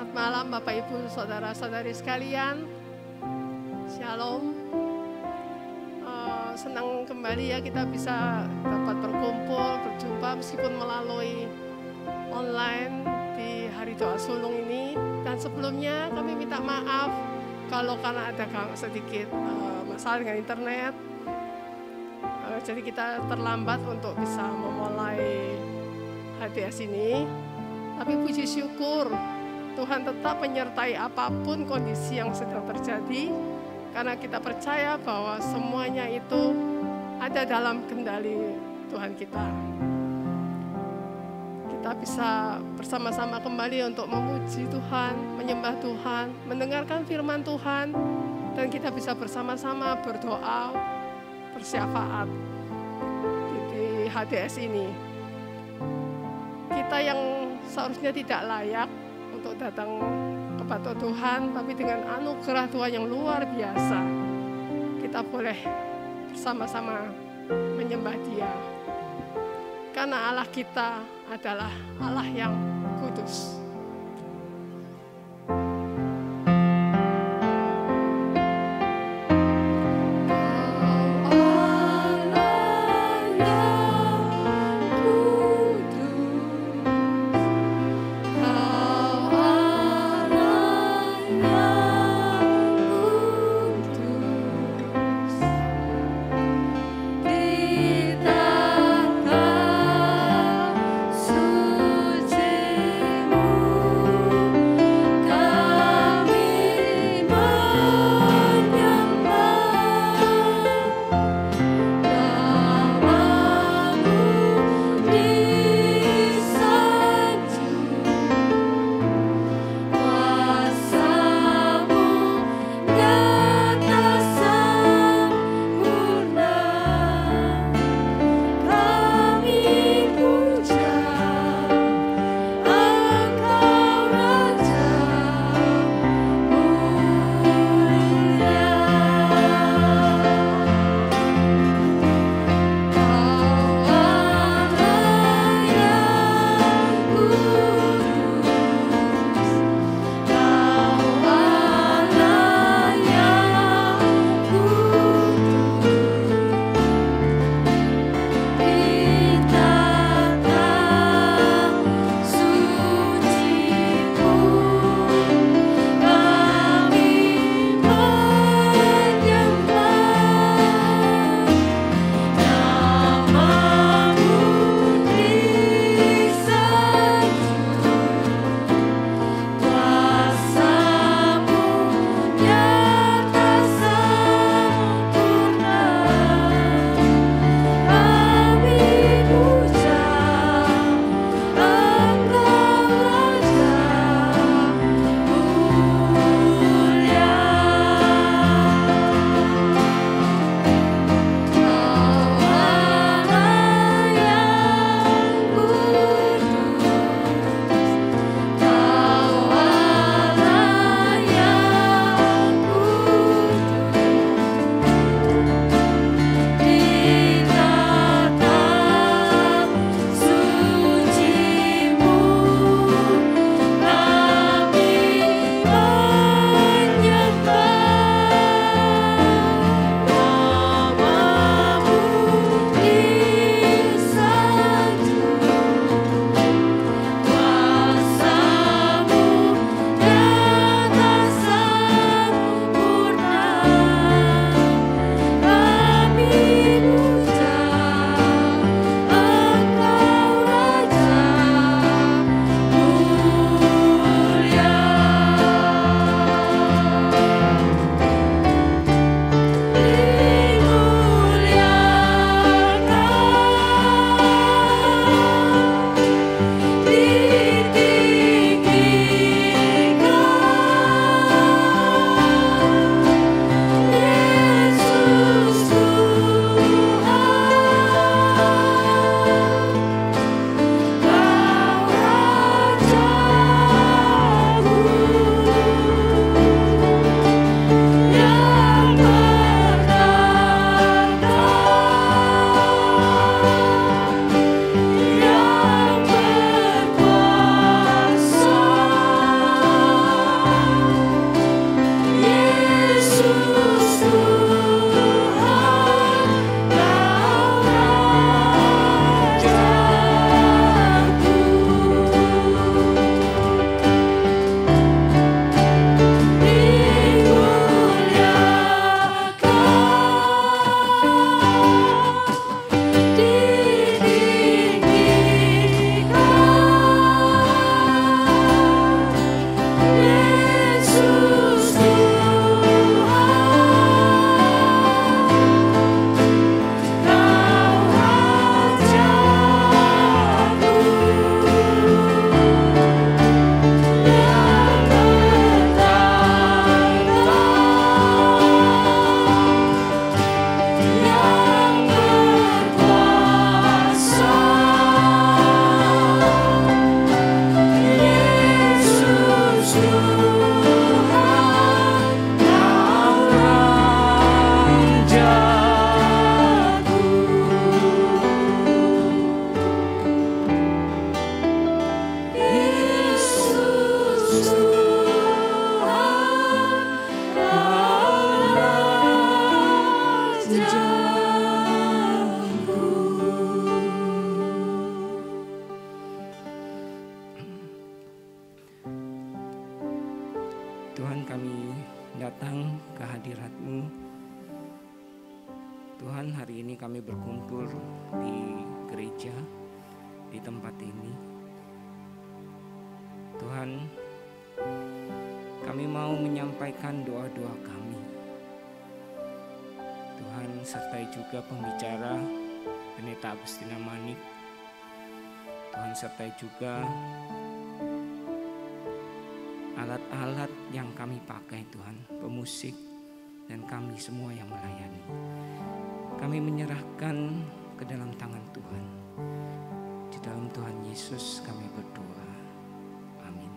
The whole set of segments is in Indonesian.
Selamat malam Bapak Ibu Saudara-saudari sekalian. Shalom. Senang kembali ya kita bisa dapat berkumpul, berjumpa meskipun melalui online di Hari Doa Sulung ini. Dan sebelumnya kami minta maaf kalau karena ada sedikit masalah dengan internet. Jadi kita terlambat untuk bisa memulai HDS ini. Tapi puji syukur Tuhan tetap menyertai apapun kondisi yang sedang terjadi, karena kita percaya bahwa semuanya itu ada dalam kendali Tuhan kita. Kita bisa bersama-sama kembali untuk memuji Tuhan, menyembah Tuhan, mendengarkan firman Tuhan, dan kita bisa bersama-sama berdoa, bersyafaat di HDS ini. Kita yang seharusnya tidak layak untuk datang kepada Tuhan, tapi dengan anugerah Tuhan yang luar biasa, kita boleh bersama-sama menyembah Dia. Karena Allah kita adalah Allah yang kudus. Suci Tuhan, kami datang ke hadirat-Mu. Tuhan, hari ini kami berkumpul di gereja, di tempat ini. Tuhan, kami mau menyampaikan doa-doa kami. Tuhan, sertai juga pembicara Pendeta Agustina Manik. Tuhan, sertai juga alat-alat yang kami pakai, Tuhan, pemusik, dan kami semua yang melayani. Kami menyerahkan ke dalam tangan Tuhan. Di dalam Tuhan Yesus kami berdoa. Amin.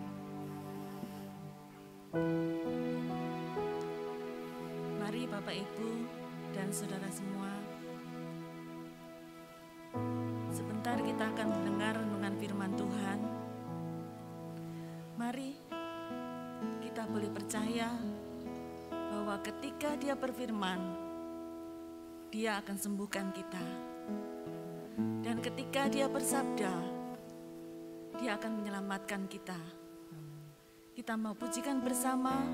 Mari Bapak Ibu dan saudara semua, sebentar kita akan mendengar renungan firman Tuhan. Mari kita boleh percaya bahwa ketika Dia berfirman, Dia akan sembuhkan kita. Dan ketika Dia bersabda, Dia akan menyelamatkan kita. Kita mau pujikan bersama,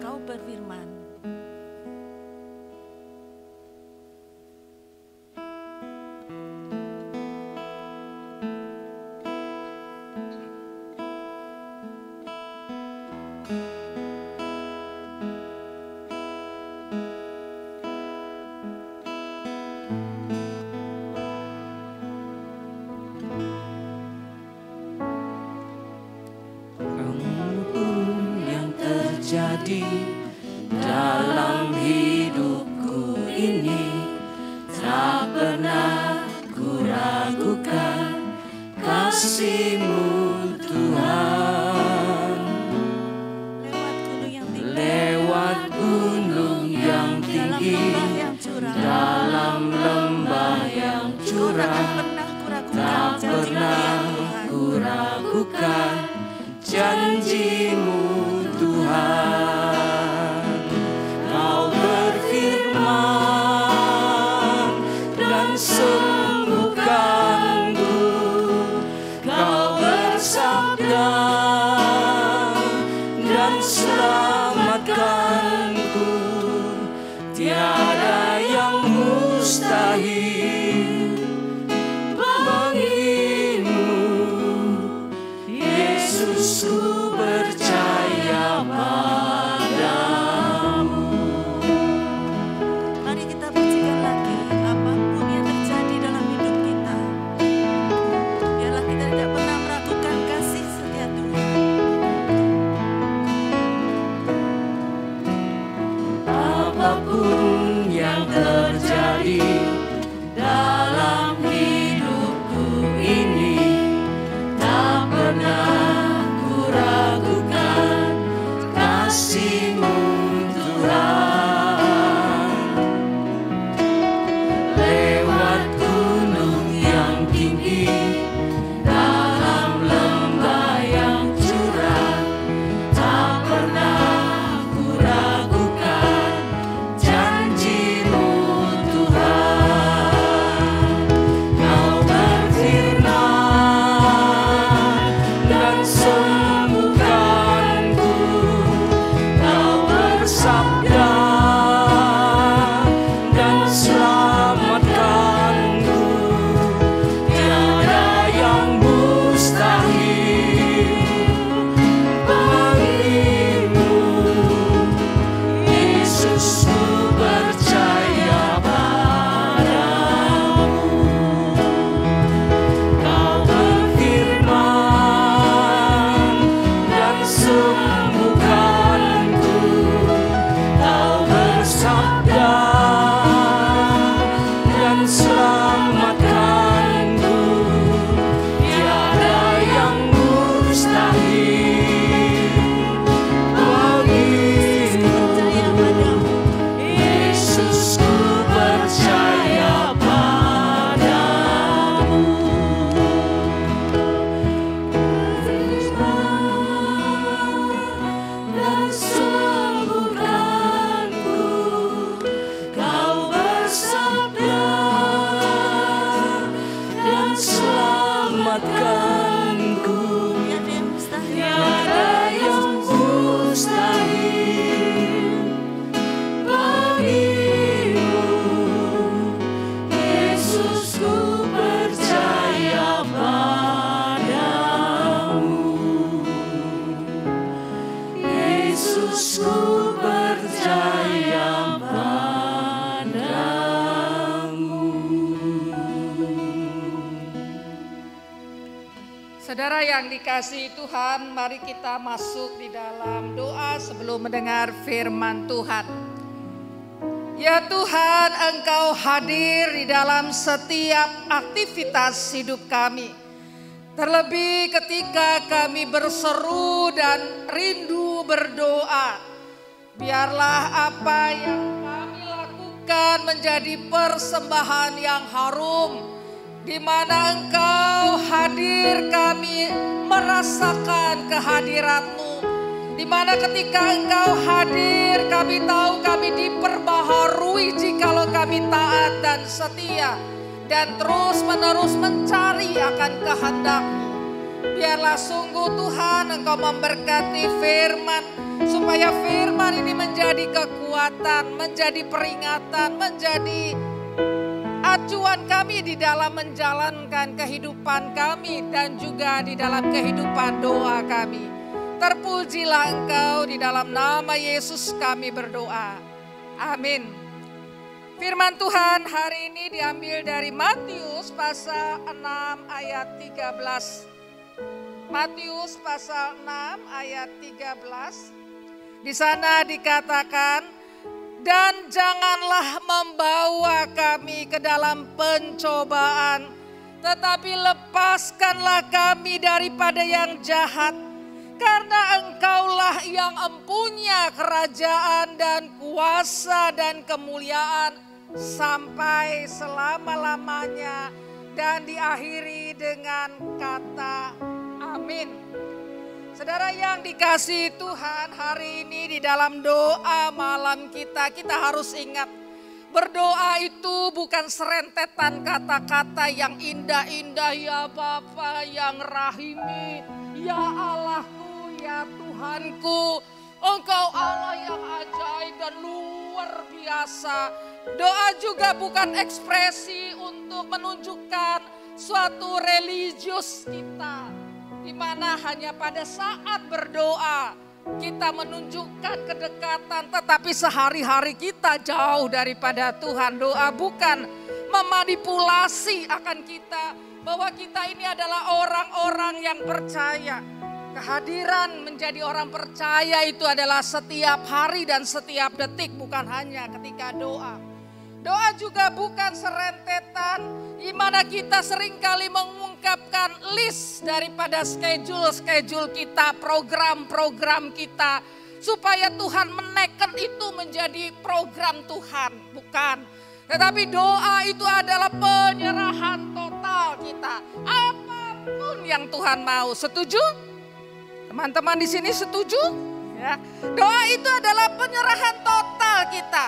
Kau berfirman. Dalam hidupku ini tak pernah ku ragukan kasih-Mu Tuhan. Lewat gunung yang tinggi, dalam lembah yang curam, tak pernah ku ragukan janji-Mu Tuhan. Kau berfirman dan sembuhkanku, Kau bersabda dan selamatkanku. Tiada yang mustahil bagimu, Yesus, ku percaya padamu. Mari kita pujikan lagi apapun yang terjadi dalam hidup kita. Biarlah kita tidak pernah meragukan kasih setia Tuhan. Apapun yang terjadi dalam hidupku ini, tak pernah ku ragukan kasih-Mu Tuhan. Lewat gunung yang tinggi, dalam lembah yang curam, tak pernah ku ragukan janji-Mu Tuhan. Saudara yang dikasihi Tuhan, mari kita masuk di dalam doa sebelum mendengar firman Tuhan. Ya Tuhan, Engkau hadir di dalam setiap aktivitas hidup kami. Terlebih ketika kami berseru dan rindu berdoa, biarlah apa yang kami lakukan menjadi persembahan yang harum, di mana Engkau hadir, kami merasakan kehadirat-Mu. Di mana ketika Engkau hadir, kami tahu kami diperbaharui jikalau kami taat dan setia dan terus-menerus mencari akan kehendak-Mu. Biarlah sungguh Tuhan Engkau memberkati firman, supaya firman ini menjadi kekuatan, menjadi peringatan, menjadi acuan kami di dalam menjalankan kehidupan kami dan juga di dalam kehidupan doa kami. Terpujilah Engkau, di dalam nama Yesus kami berdoa. Amin. Firman Tuhan hari ini diambil dari Matius pasal 6 ayat 13. Matius pasal 6 ayat 13. Di sana dikatakan, dan janganlah membawa kami ke dalam pencobaan, tetapi lepaskanlah kami daripada yang jahat. Karena Engkaulah yang empunya kerajaan dan kuasa dan kemuliaan sampai selama-lamanya. Dan diakhiri dengan kata amin. Saudara yang dikasihi Tuhan, hari ini di dalam doa malam kita harus ingat, berdoa itu bukan serentetan kata-kata yang indah-indah, ya Bapa yang rahimi, ya Allahku, ya Tuhanku, Engkau Allah yang ajaib dan luar biasa. Doa juga bukan ekspresi untuk menunjukkan suatu religius kita, di mana hanya pada saat berdoa kita menunjukkan kedekatan, tetapi sehari-hari kita jauh daripada Tuhan. Doa bukan memanipulasi akan kita, bahwa kita ini adalah orang-orang yang percaya. Kehadiran menjadi orang percaya itu adalah setiap hari dan setiap detik, bukan hanya ketika doa. Doa juga bukan serentetan, di mana kita seringkali mengungkapkan list daripada schedule kita, program-program kita, supaya Tuhan menekan itu menjadi program Tuhan. Bukan. Tetapi doa itu adalah penyerahan total kita. Apapun yang Tuhan mau. Setuju? Teman-teman di sini setuju? Ya. Doa itu adalah penyerahan total kita.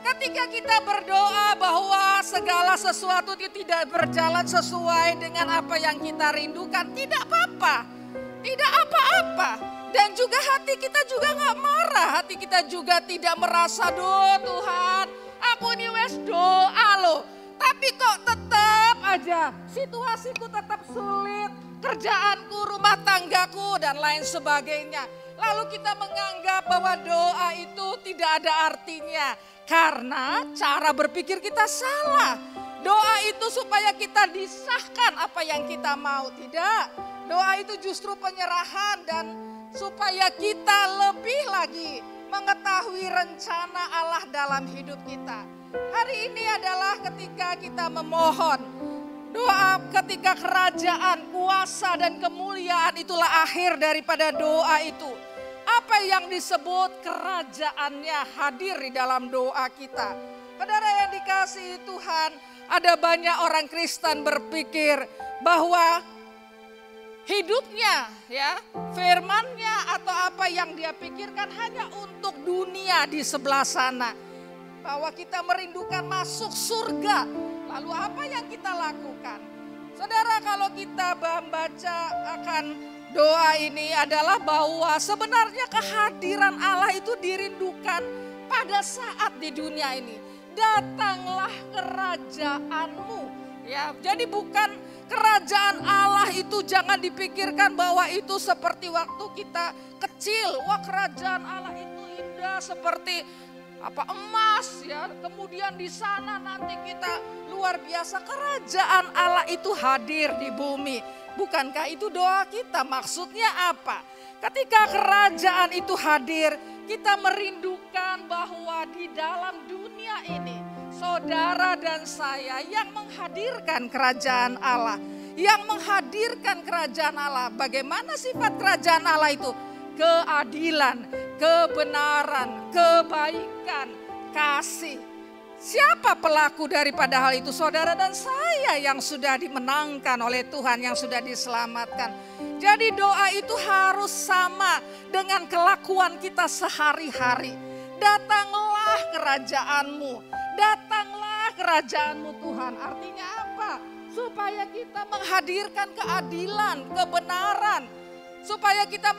Ketika kita berdoa bahwa segala sesuatu tidak berjalan sesuai dengan apa yang kita rindukan, tidak apa-apa. Tidak apa-apa. Dan juga hati kita juga gak marah. Hati kita juga tidak merasa, duh Tuhan, aku ini wes doa loh. Tapi kok tetap aja situasiku tetap sulit, kerjaanku, rumah tanggaku dan lain sebagainya. Lalu kita menganggap bahwa doa itu tidak ada artinya. Karena cara berpikir kita salah. Doa itu supaya kita disahkan apa yang kita mau. Tidak. Doa itu justru penyerahan dan supaya kita lebih lagi mengetahui rencana Allah dalam hidup kita. Hari ini adalah ketika kita memohon. Doa ketika kerajaan, kuasa dan kemuliaan itulah akhir daripada doa itu. Apa yang disebut kerajaannya hadir di dalam doa kita. Saudara yang dikasihi Tuhan, ada banyak orang Kristen berpikir bahwa hidupnya, ya, firman-Nya atau apa yang dia pikirkan hanya untuk dunia di sebelah sana. Bahwa kita merindukan masuk surga. Lalu apa yang kita lakukan? Saudara, kalau kita membaca akan doa ini adalah bahwa sebenarnya kehadiran Allah itu dirindukan pada saat di dunia ini. Datanglah kerajaan-Mu. Ya, jadi bukan kerajaan Allah itu jangan dipikirkan bahwa itu seperti waktu kita kecil. Wah, kerajaan Allah itu indah seperti emas ya. Kemudian di sana nanti kita luar biasa. Kerajaan Allah itu hadir di bumi. Bukankah itu doa kita? Maksudnya apa? Ketika kerajaan itu hadir, kita merindukan bahwa di dalam dunia ini, saudara dan saya yang menghadirkan kerajaan Allah. Yang menghadirkan kerajaan Allah. Bagaimana sifat kerajaan Allah itu? Keadilan, kebenaran, kebaikan, kasih. Siapa pelaku daripada hal itu? Saudara dan saya yang sudah dimenangkan oleh Tuhan, yang sudah diselamatkan. Jadi doa itu harus sama dengan kelakuan kita sehari-hari. Datanglah kerajaanmu, datanglah kerajaanmu Tuhan. Artinya apa? Supaya kita menghadirkan keadilan, kebenaran. Supaya kita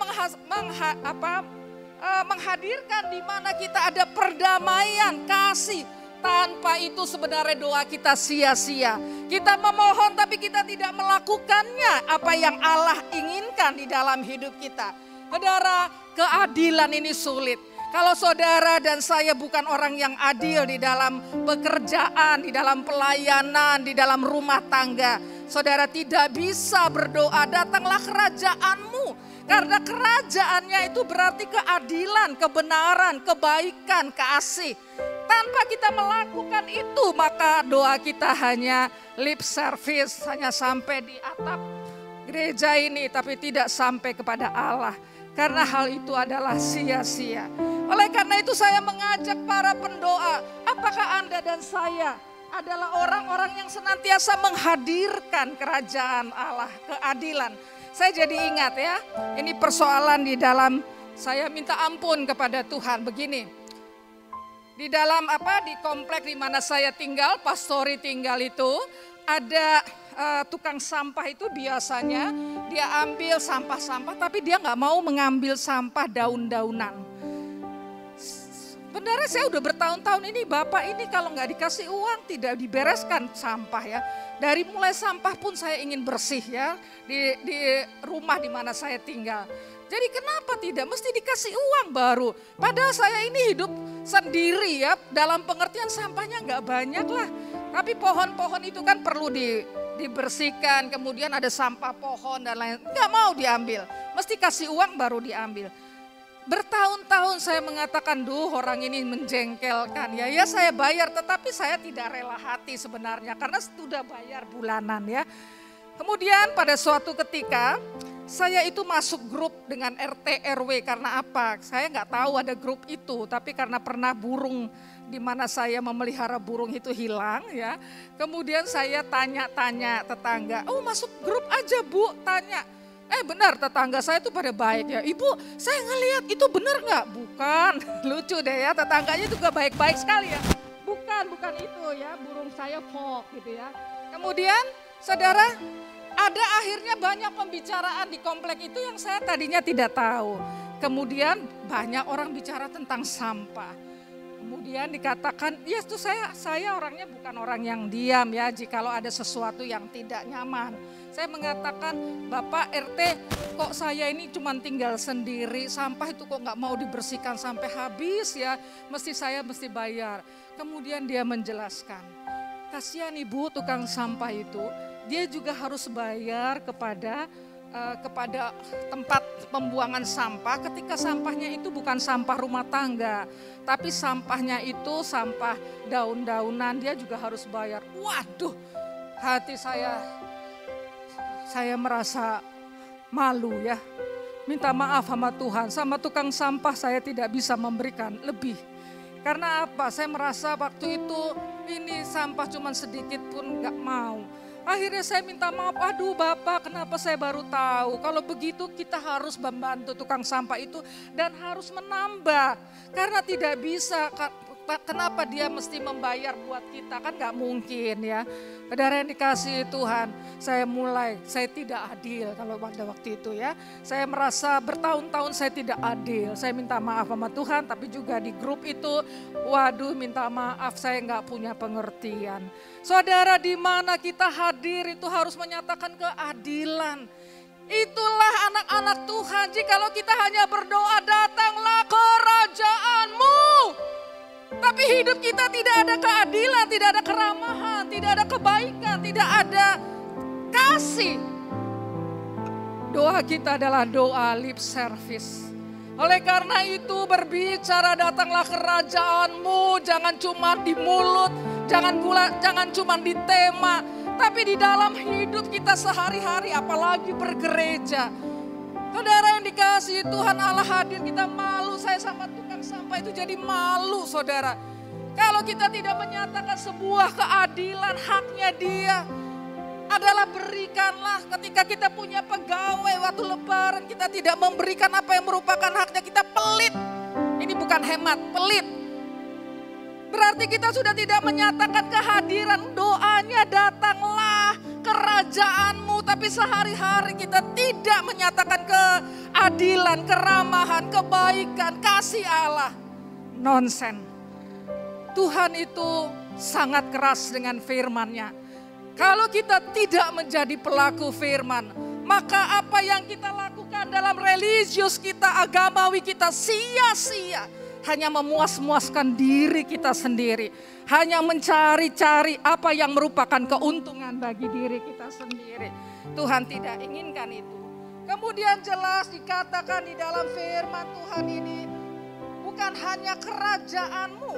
menghadirkan di mana kita ada perdamaian, kasih. Tanpa itu sebenarnya doa kita sia-sia. Kita memohon tapi kita tidak melakukannya apa yang Allah inginkan di dalam hidup kita. Saudara, keadilan ini sulit. Kalau saudara dan saya bukan orang yang adil di dalam pekerjaan, di dalam pelayanan, di dalam rumah tangga. Saudara tidak bisa berdoa, datanglah kerajaanmu. Karena kerajaannya itu berarti keadilan, kebenaran, kebaikan, kasih. Tanpa kita melakukan itu, maka doa kita hanya lip service, hanya sampai di atap gereja ini, tapi tidak sampai kepada Allah. Karena hal itu adalah sia-sia. Oleh karena itu saya mengajak para pendoa, apakah Anda dan saya adalah orang-orang yang senantiasa menghadirkan kerajaan Allah, keadilan. Saya jadi ingat ya, ini persoalan di dalam, saya minta ampun kepada Tuhan begini. Di dalam di komplek di mana saya tinggal, pastori tinggal itu, ada tukang sampah itu biasanya dia ambil sampah-sampah tapi dia nggak mau mengambil sampah daun-daunan. Sebenarnya saya udah bertahun-tahun ini, Bapak ini kalau nggak dikasih uang tidak dibereskan sampah ya. Dari mulai sampah pun saya ingin bersih ya di rumah di mana saya tinggal. Jadi kenapa tidak? Mesti dikasih uang baru. Padahal saya ini hidup sendiri ya. Dalam pengertian sampahnya nggak banyak lah. Tapi pohon-pohon itu kan perlu dibersihkan. Kemudian ada sampah pohon dan lain. Nggak mau diambil. Mesti kasih uang baru diambil. Bertahun-tahun saya mengatakan, orang ini menjengkelkan. Ya saya bayar tetapi saya tidak rela hati sebenarnya. Karena sudah bayar bulanan ya. Kemudian pada suatu ketika saya itu masuk grup dengan RT RW karena apa? Saya nggak tahu ada grup itu, tapi karena pernah burung di mana saya memelihara burung itu hilang ya. Kemudian saya tanya-tanya tetangga, masuk grup aja Bu, tanya. Benar tetangga saya itu pada baik ya. Ibu saya ngelihat itu benar nggak? Bukan, lucu deh ya tetangganya juga baik-baik sekali ya. Bukan itu ya, burung saya fok gitu ya. Kemudian saudara, ada akhirnya banyak pembicaraan di komplek itu yang saya tadinya tidak tahu. Kemudian banyak orang bicara tentang sampah. Kemudian dikatakan, ya itu saya orangnya bukan orang yang diam ya jikalau ada sesuatu yang tidak nyaman. Saya mengatakan, Bapak RT kok saya ini cuma tinggal sendiri, sampah itu kok nggak mau dibersihkan sampai habis ya, saya mesti bayar. Kemudian dia menjelaskan, kasihan Ibu tukang sampah itu, dia juga harus bayar kepada tempat pembuangan sampah ketika sampahnya itu bukan sampah rumah tangga. Tapi sampahnya itu sampah daun-daunan, dia juga harus bayar. Waduh, hati saya merasa malu ya. Minta maaf sama Tuhan, sama tukang sampah saya tidak bisa memberikan lebih. Karena apa? Saya merasa waktu itu ini sampah cuma sedikit pun gak mau. Akhirnya saya minta maaf, aduh Bapak kenapa saya baru tahu. Kalau begitu kita harus membantu tukang sampah itu dan harus menambah. Karena tidak bisa, kenapa dia mesti membayar buat kita, kan gak mungkin ya. Saudara yang dikasihi Tuhan, saya tidak adil kalau pada waktu itu ya. Saya merasa bertahun-tahun saya tidak adil, saya minta maaf sama Tuhan tapi juga di grup itu, waduh minta maaf saya gak punya pengertian. Saudara di mana kita hadir itu harus menyatakan keadilan. Itulah anak-anak Tuhan, jikalau kita hanya berdoa datanglah kerajaan-Mu. Tapi hidup kita tidak ada keadilan, tidak ada keramahan, tidak ada kebaikan, tidak ada kasih. Doa kita adalah doa lip service. Oleh karena itu berbicara datanglah kerajaan-Mu, jangan cuma di mulut, jangan cuma di tema, tapi di dalam hidup kita sehari-hari, apalagi bergereja. Saudara yang dikasihi Tuhan, Allah hadir, kita malu. Saya sama tukang sampah itu jadi malu, saudara. Kalau kita tidak menyatakan sebuah keadilan, haknya dia adalah berikanlah. Ketika kita punya pegawai waktu lebaran, kita tidak memberikan apa yang merupakan haknya, kita pelit. Ini bukan hemat, pelit. Berarti kita sudah tidak menyatakan kehadiran, doanya datanglah kerajaan-Mu, tapi sehari-hari kita tidak menyatakan keadilan, keramahan, kebaikan, kasih Allah. Nonsen. Tuhan itu sangat keras dengan firman-Nya. Kalau kita tidak menjadi pelaku firman, maka apa yang kita lakukan dalam religius kita, agamawi kita sia-sia. Hanya memuas-muaskan diri kita sendiri. Hanya mencari-cari apa yang merupakan keuntungan bagi diri kita sendiri. Tuhan tidak inginkan itu. Kemudian jelas dikatakan di dalam firman Tuhan ini, bukan hanya kerajaan-Mu,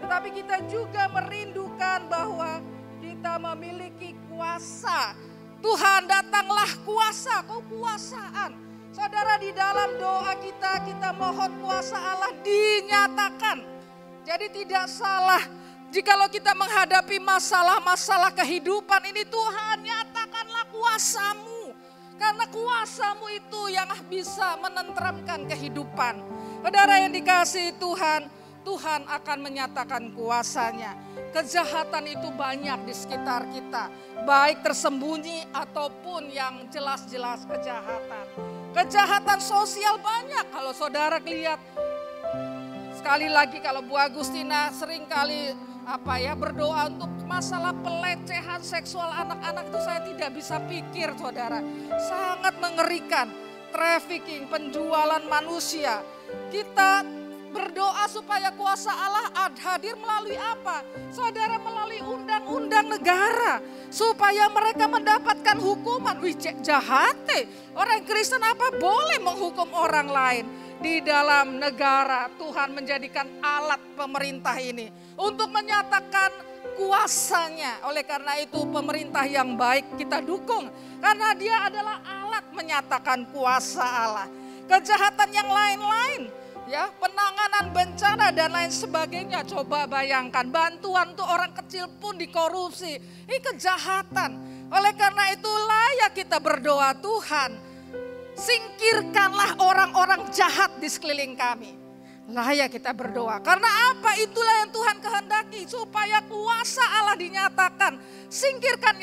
tetapi kita juga merindukan bahwa kita memiliki kuasa. Tuhan, datanglah kuasa, kekuasaan. Saudara, di dalam doa kita mohon kuasa Allah dinyatakan. Jadi tidak salah jikalau kita menghadapi masalah-masalah kehidupan ini, Tuhan nyatakanlah kuasa-Mu. Karena kuasa-Mu itu yang bisa menenteramkan kehidupan. Saudara yang dikasihi Tuhan, Tuhan akan menyatakan kuasa-Nya. Kejahatan itu banyak di sekitar kita, baik tersembunyi ataupun yang jelas-jelas kejahatan. Kejahatan sosial banyak. Kalau saudara lihat, sekali lagi kalau Bu Agustina seringkali berdoa untuk masalah pelecehan seksual anak-anak itu, saya tidak bisa pikir, saudara. Sangat mengerikan. Trafficking, penjualan manusia. Kita berdoa supaya kuasa Allah hadir melalui apa? Saudara, melalui undang-undang negara. Supaya mereka mendapatkan hukuman. Wih, jahat. Orang Kristen apa boleh menghukum orang lain? Di dalam negara Tuhan menjadikan alat pemerintah ini untuk menyatakan kuasanya. Oleh karena itu pemerintah yang baik kita dukung. Karena dia adalah alat menyatakan kuasa Allah. Kejahatan yang lain-lain, ya, penanganan bencana dan lain sebagainya. Coba bayangkan, bantuan untuk orang kecil pun dikorupsi. Ini kejahatan. Oleh karena itu layak kita berdoa, Tuhan, singkirkanlah orang-orang jahat di sekeliling kami. Layak kita berdoa. Karena apa? Itulah yang Tuhan kehendaki, supaya kuasa Allah dinyatakan. Singkirkan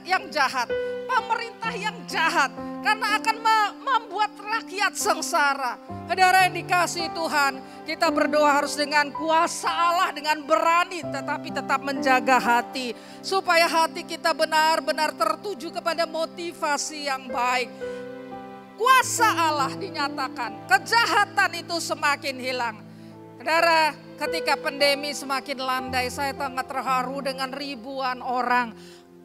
yang jahat, pemerintah yang jahat, karena akan membuat rakyat sengsara. Saudara yang dikasihi Tuhan, kita berdoa harus dengan kuasa Allah, dengan berani, tetapi tetap menjaga hati, supaya hati kita benar-benar tertuju kepada motivasi yang baik. Kuasa Allah dinyatakan, kejahatan itu semakin hilang. Saudara, ketika pandemi semakin landai, saya sangat terharu dengan ribuan orang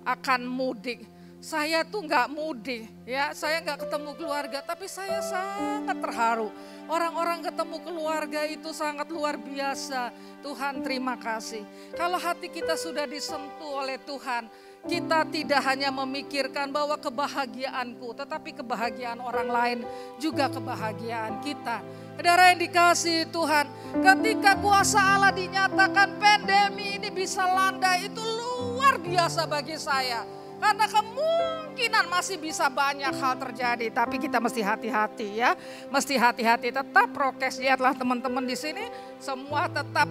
akan mudik. Saya tuh nggak mudik, ya, saya nggak ketemu keluarga, tapi saya sangat terharu. Orang-orang ketemu keluarga itu sangat luar biasa. Tuhan, terima kasih. Kalau hati kita sudah disentuh oleh Tuhan, kita tidak hanya memikirkan bahwa kebahagiaanku, tetapi kebahagiaan orang lain juga kebahagiaan kita. Saudara yang dikasihi Tuhan, ketika kuasa Allah dinyatakan, pandemi ini bisa landai, itu luar biasa bagi saya. Karena kemungkinan masih bisa banyak hal terjadi, tapi kita mesti hati-hati, ya. Mesti hati-hati, tetap prokes. Lihatlah teman-teman di sini, semua tetap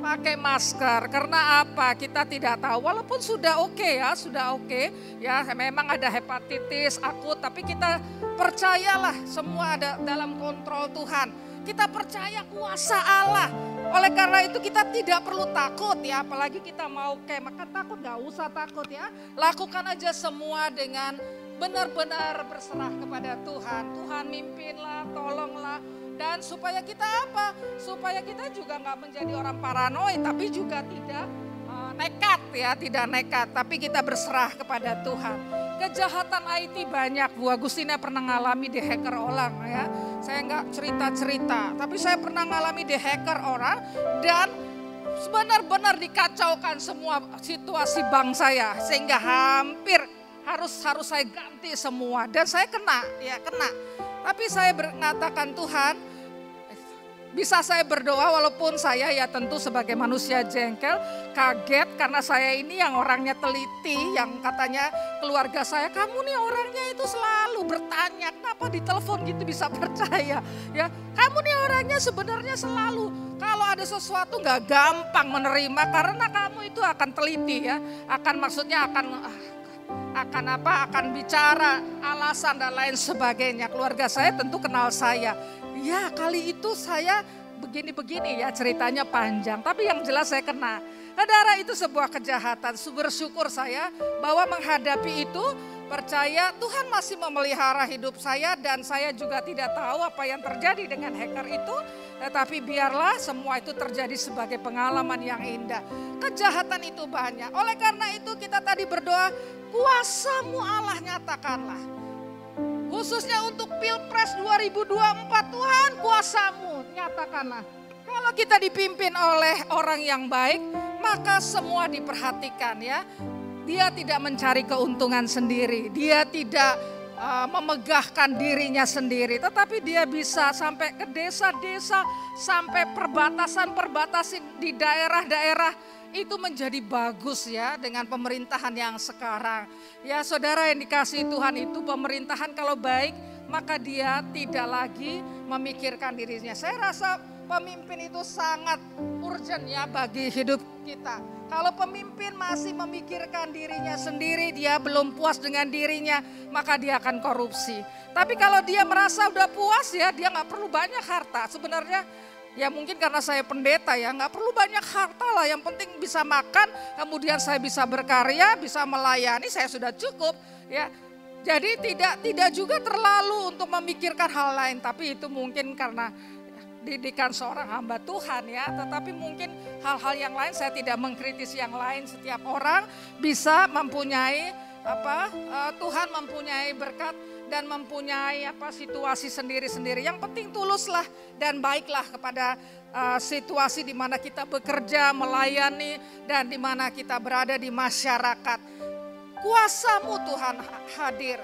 pakai masker. Karena apa? Kita tidak tahu. Walaupun sudah oke, ya, sudah oke. Ya, memang ada hepatitis akut, tapi kita percayalah semua ada dalam kontrol Tuhan. Kita percaya kuasa Allah. Oleh karena itu kita tidak perlu takut, ya, apalagi kita mau makan takut, gak usah takut, ya. Lakukan aja semua dengan benar-benar berserah kepada Tuhan. Tuhan mimpinlah, tolonglah. Dan supaya kita apa? Supaya kita juga gak menjadi orang paranoid, tapi juga tidak nekat ya, tidak nekat, tapi kita berserah kepada Tuhan. Kejahatan IT banyak, Bu Agustina pernah ngalami di hacker orang ya. Saya nggak cerita-cerita, tapi saya pernah ngalami di hacker orang dan benar-benar dikacaukan semua situasi bank saya sehingga hampir harus saya ganti semua dan saya kena. Tapi saya mengatakan Tuhan, bisa saya berdoa walaupun saya ya tentu sebagai manusia jengkel, kaget karena saya ini yang orangnya teliti, yang katanya keluarga saya, kamu nih orangnya itu selalu bertanya, kenapa di telepon gitu bisa percaya? Ya, kamu nih orangnya sebenarnya selalu kalau ada sesuatu nggak gampang menerima karena kamu itu akan teliti ya, akan bicara alasan dan lain sebagainya. Keluarga saya tentu kenal saya. Ya kali itu saya begini-begini ya, ceritanya panjang. Tapi yang jelas saya kena. Saudara, itu sebuah kejahatan. Bersyukur saya bahwa menghadapi itu, percaya Tuhan masih memelihara hidup saya. Dan saya juga tidak tahu apa yang terjadi dengan hacker itu. Tetapi biarlah semua itu terjadi sebagai pengalaman yang indah. Kejahatan itu banyak. Oleh karena itu kita tadi berdoa, kuasa-Mu Allah nyatakanlah. Khususnya untuk Pilpres 2024, Tuhan kuasa-Mu nyatakanlah. Kalau kita dipimpin oleh orang yang baik, maka semua diperhatikan ya. Dia tidak mencari keuntungan sendiri, dia tidak memegahkan dirinya sendiri. Tetapi dia bisa sampai ke desa-desa, sampai perbatasan di daerah-daerah. Itu menjadi bagus ya dengan pemerintahan yang sekarang. Ya saudara yang dikasihi Tuhan, itu pemerintahan kalau baik maka dia tidak lagi memikirkan dirinya. Saya rasa pemimpin itu sangat urgent ya bagi hidup kita. Kalau pemimpin masih memikirkan dirinya sendiri, dia belum puas dengan dirinya, maka dia akan korupsi. Tapi kalau dia merasa udah puas ya, dia gak perlu banyak harta. Sebenarnya ya mungkin karena saya pendeta ya, gak perlu banyak harta lah, yang penting bisa makan, kemudian saya bisa berkarya, bisa melayani, saya sudah cukup ya. Jadi tidak juga terlalu untuk memikirkan hal lain, tapi itu mungkin karena didikan seorang hamba Tuhan ya. Tetapi mungkin hal-hal yang lain, saya tidak mengkritisi yang lain, setiap orang bisa mempunyai Tuhan mempunyai berkat dan mempunyai situasi sendiri-sendiri. Yang penting tuluslah dan baiklah kepada situasi di mana kita bekerja, melayani, dan di mana kita berada di masyarakat. Kuasa-Mu Tuhan hadir.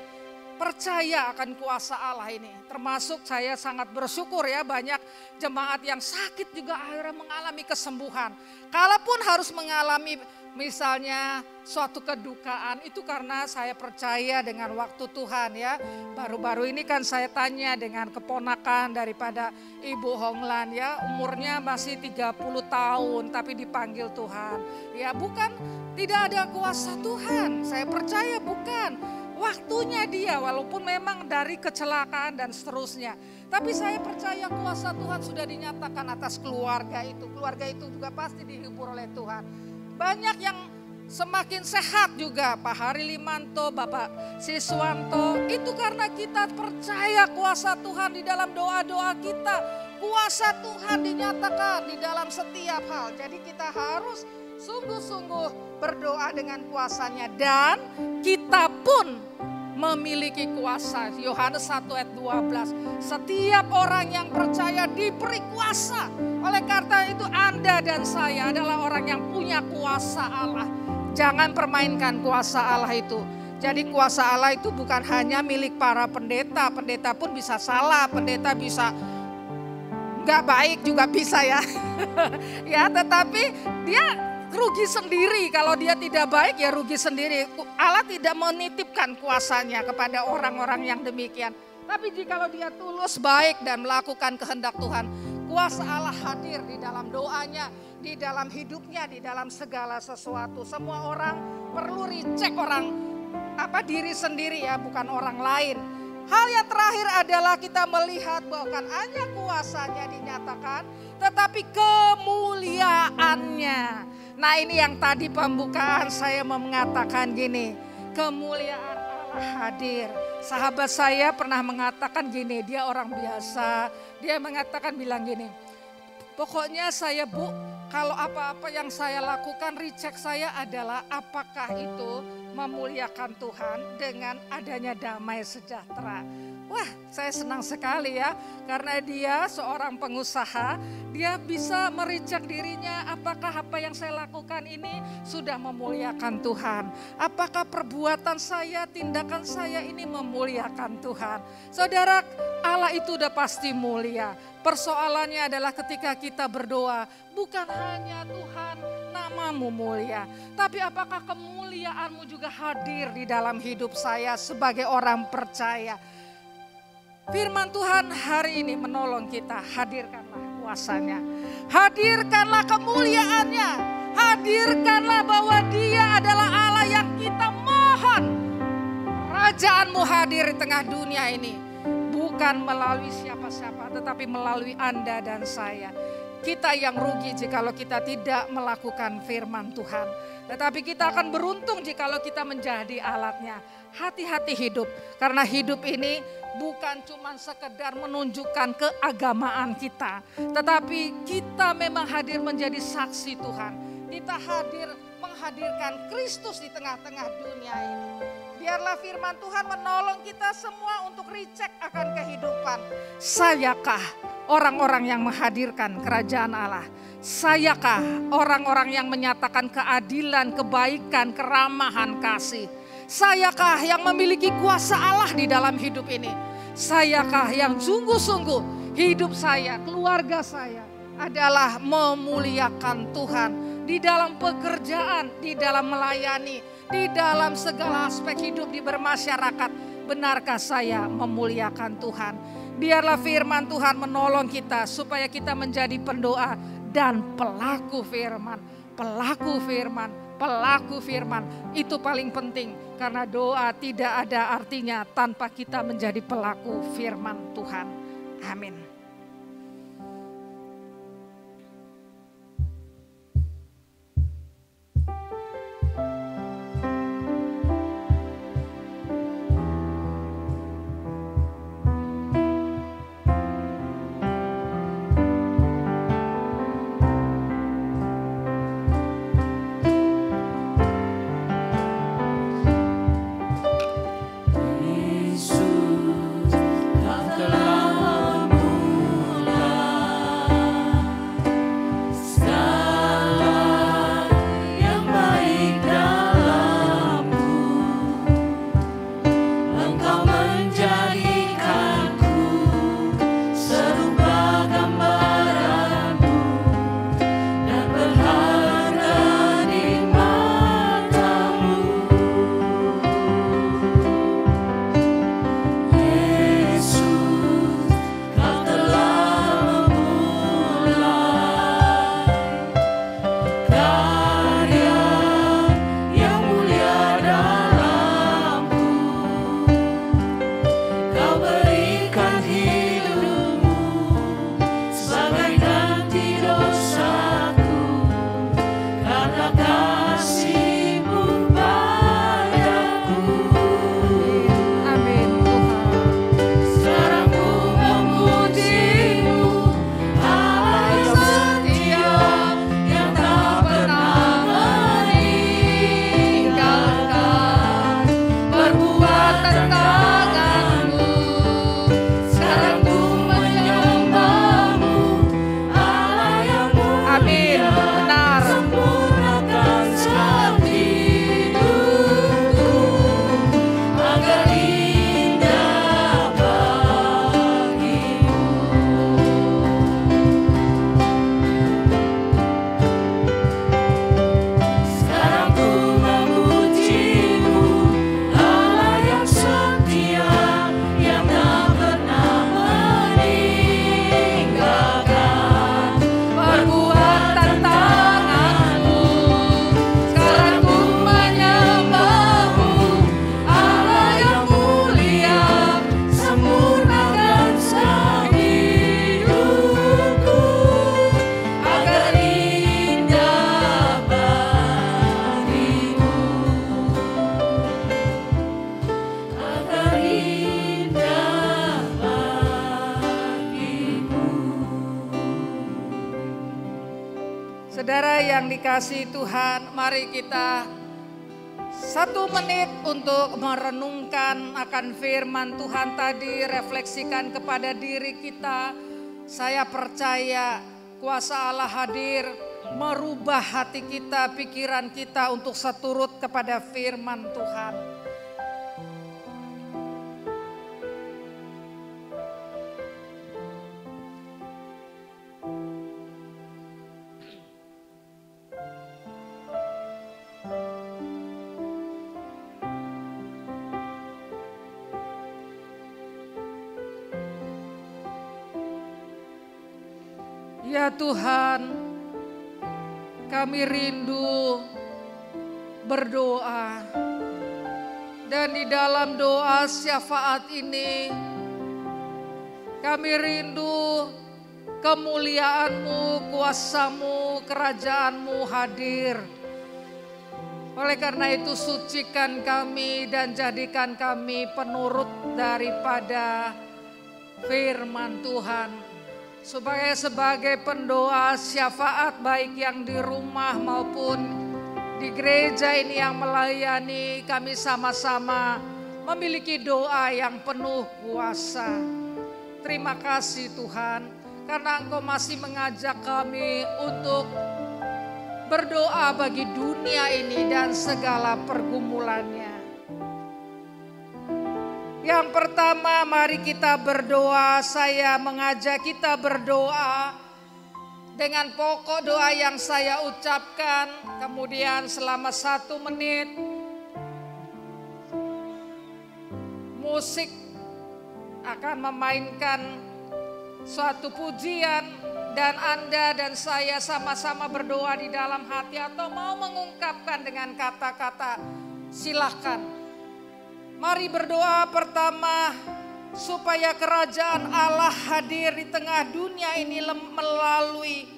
Percaya akan kuasa Allah ini. Termasuk saya sangat bersyukur ya, banyak jemaat yang sakit juga akhirnya mengalami kesembuhan. Kalaupun harus mengalami misalnya suatu kedukaan, itu karena saya percaya dengan waktu Tuhan ya. Baru-baru ini kan saya tanya dengan keponakan daripada Ibu Honglan ya, umurnya masih 30 tahun tapi dipanggil Tuhan. Ya bukan tidak ada kuasa Tuhan, saya percaya bukan. Waktunya dia, walaupun memang dari kecelakaan dan seterusnya. Tapi saya percaya kuasa Tuhan sudah dinyatakan atas keluarga itu. Keluarga itu juga pasti dihibur oleh Tuhan. Banyak yang semakin sehat juga, Pak Hari Limanto, Bapak Siswanto. Itu karena kita percaya kuasa Tuhan di dalam doa-doa kita. Kuasa Tuhan dinyatakan di dalam setiap hal. Jadi kita harus sungguh-sungguh berdoa dengan kuasanya. Dan kita pun memiliki kuasa. Yohanes 1 ayat 12. Setiap orang yang percaya diberi kuasa. Oleh karena itu Anda dan saya adalah orang yang punya kuasa Allah. Jangan permainkan kuasa Allah itu. Jadi kuasa Allah itu bukan hanya milik para pendeta. Pendeta pun bisa salah. Pendeta bisa gak baik juga bisa ya. Ya, tetapi dia rugi sendiri. Kalau dia tidak baik ya rugi sendiri. Allah tidak menitipkan kuasanya kepada orang-orang yang demikian. Tapi jikalau dia tulus, baik dan melakukan kehendak Tuhan, kuasa Allah hadir di dalam doanya, di dalam hidupnya, di dalam segala sesuatu. Semua orang perlu recheck diri sendiri ya, bukan orang lain. Hal yang terakhir adalah kita melihat bahwa bukan hanya kuasanya dinyatakan, tetapi kemuliaannya. Nah ini yang tadi pembukaan saya mengatakan gini, kemuliaan Allah hadir. Sahabat saya pernah mengatakan gini, dia orang biasa, dia bilang gini, pokoknya saya Kalau apa-apa yang saya lakukan, recheck saya adalah apakah itu memuliakan Tuhan dengan adanya damai sejahtera. Wah, saya senang sekali ya, karena dia seorang pengusaha, dia bisa merecek dirinya, apakah apa yang saya lakukan ini sudah memuliakan Tuhan. Apakah perbuatan saya, tindakan saya ini memuliakan Tuhan. Saudara, Allah itu udah pasti mulia. Persoalannya adalah ketika kita berdoa, bukan hanya Tuhan namamu mulia, tapi apakah kemuliaanmu juga hadir di dalam hidup saya sebagai orang percaya. Firman Tuhan hari ini menolong kita, hadirkanlah kuasanya, hadirkanlah kemuliaannya, hadirkanlah bahwa dia adalah Allah yang kita mohon. Kerajaanmu hadir di tengah dunia ini, bukan melalui siapa-siapa, tetapi melalui Anda dan saya. Kita yang rugi jikalau kita tidak melakukan firman Tuhan. Tetapi kita akan beruntung jikalau kita menjadi alatnya. Hati-hati hidup, karena hidup ini bukan cuma sekedar menunjukkan keagamaan kita, tetapi kita memang hadir menjadi saksi Tuhan. Kita hadir menghadirkan Kristus di tengah-tengah dunia ini. Biarlah firman Tuhan menolong kita semua untuk recheck akan kehidupan. Sayakah orang-orang yang menghadirkan kerajaan Allah? Sayakah orang-orang yang menyatakan keadilan, kebaikan, keramahan, kasih? Sayakah yang memiliki kuasa Allah di dalam hidup ini? Sayakah yang sungguh-sungguh hidup saya, keluarga saya adalah memuliakan Tuhan di dalam pekerjaan, di dalam melayani, di dalam segala aspek hidup di bermasyarakat? Benarkah saya memuliakan Tuhan? Biarlah firman Tuhan menolong kita supaya kita menjadi pendoa dan pelaku firman. Pelaku firman, pelaku firman itu paling penting, karena doa tidak ada artinya tanpa kita menjadi pelaku firman Tuhan. Amin. Yesus, Kau telah Saudara yang dikasihi Tuhan, mari kita 1 menit untuk merenungkan akan firman Tuhan tadi, refleksikan kepada diri kita. Saya percaya kuasa Allah hadir merubah hati kita, pikiran kita untuk seturut kepada firman Tuhan. Ya Tuhan, kami rindu berdoa, dan di dalam doa syafaat ini kami rindu kemuliaan-Mu, kuasa-Mu, kerajaan-Mu hadir. Oleh karena itu sucikan kami dan jadikan kami penurut daripada firman Tuhan. Supaya sebagai pendoa syafaat baik yang di rumah maupun di gereja ini yang melayani, kami sama-sama memiliki doa yang penuh kuasa. Terima kasih Tuhan, karena Engkau masih mengajak kami untuk berdoa bagi dunia ini dan segala pergumulannya. Yang pertama, mari kita berdoa. Saya mengajak kita berdoa dengan pokok doa yang saya ucapkan. Kemudian selama 1 menit musik akan memainkan suatu pujian, dan Anda dan saya sama-sama berdoa di dalam hati, atau mau mengungkapkan dengan kata-kata, silahkan. Mari berdoa pertama supaya kerajaan Allah hadir di tengah dunia ini melalui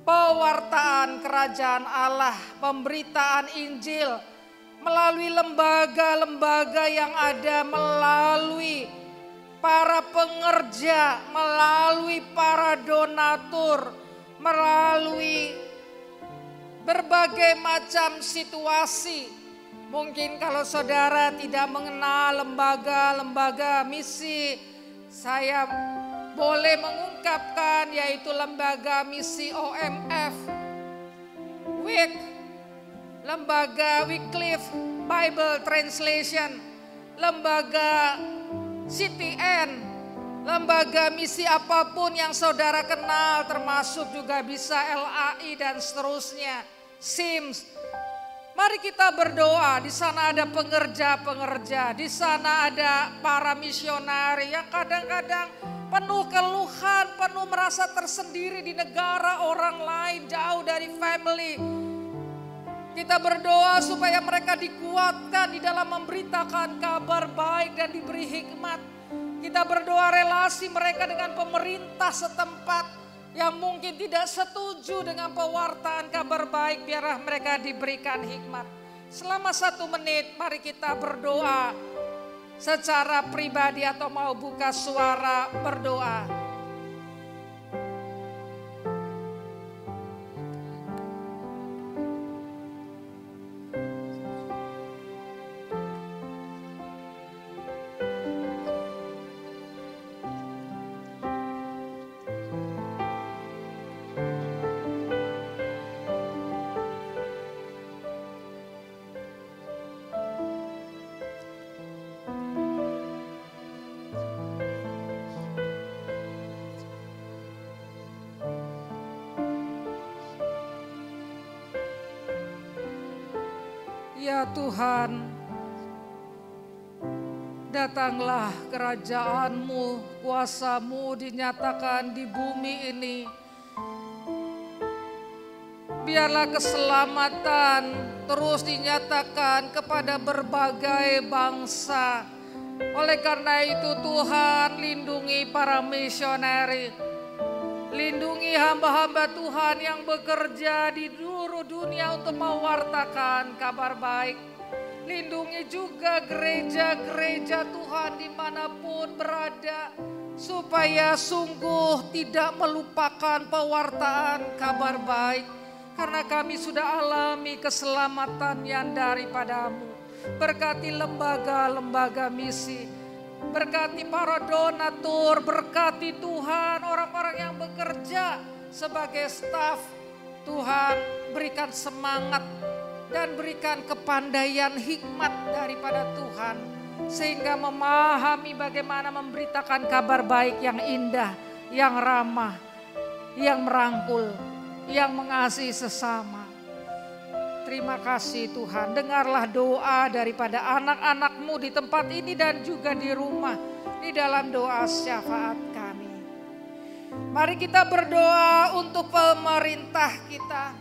pewartaan kerajaan Allah, pemberitaan Injil, melalui lembaga-lembaga yang ada, melalui para pengerja, melalui para donatur, melalui berbagai macam situasi. Mungkin kalau saudara tidak mengenal lembaga-lembaga misi, saya boleh mengungkapkan, yaitu lembaga misi OMF, WIC, lembaga Wycliffe Bible Translation, lembaga CTN, lembaga misi apapun yang saudara kenal, termasuk juga bisa LAI dan seterusnya, SIMS. Mari kita berdoa. Di sana ada pengerja-pengerja, di sana ada para misionari yang kadang-kadang penuh keluhan, penuh merasa tersendiri di negara orang lain, jauh dari family. Kita berdoa supaya mereka dikuatkan di dalam memberitakan kabar baik dan diberi hikmat. Kita berdoa relasi mereka dengan pemerintah setempat yang mungkin tidak setuju dengan pewartaan kabar baik, biarlah mereka diberikan hikmat. Selama 1 menit mari kita berdoa secara pribadi atau mau buka suara berdoa. Ya Tuhan, datanglah kerajaan-Mu, kuasa-Mu dinyatakan di bumi ini. Biarlah keselamatan terus dinyatakan kepada berbagai bangsa. Oleh karena itu Tuhan, lindungi para misioneri. Lindungi hamba-hamba Tuhan yang bekerja di seluruh dunia untuk mewartakan kabar baik. Lindungi juga gereja-gereja Tuhan dimanapun berada, supaya sungguh tidak melupakan pewartaan kabar baik. karena kami sudah alami keselamatan yang daripada-Mu. Berkati lembaga-lembaga misi, berkati para donatur, berkati Tuhan orang-orang yang bekerja sebagai staf. Tuhan, berikan semangat dan berikan kepandaian hikmat daripada Tuhan, sehingga memahami bagaimana memberitakan kabar baik yang indah, yang ramah, yang merangkul, yang mengasihi sesama. Terima kasih Tuhan, dengarlah doa daripada anak-anak-Mu di tempat ini dan juga di rumah, di dalam doa syafaat kami. Mari kita berdoa untuk pemerintah kita.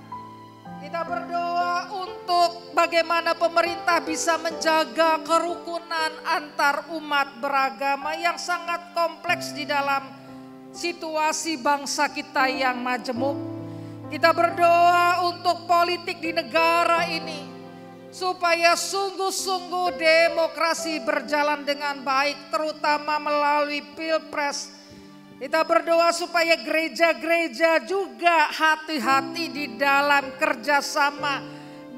Kita berdoa untuk bagaimana pemerintah bisa menjaga kerukunan antar umat beragama yang sangat kompleks di dalam situasi bangsa kita yang majemuk. Kita berdoa untuk politik di negara ini, supaya sungguh-sungguh demokrasi berjalan dengan baik, terutama melalui pilpres. Kita berdoa supaya gereja-gereja juga hati-hati di dalam kerjasama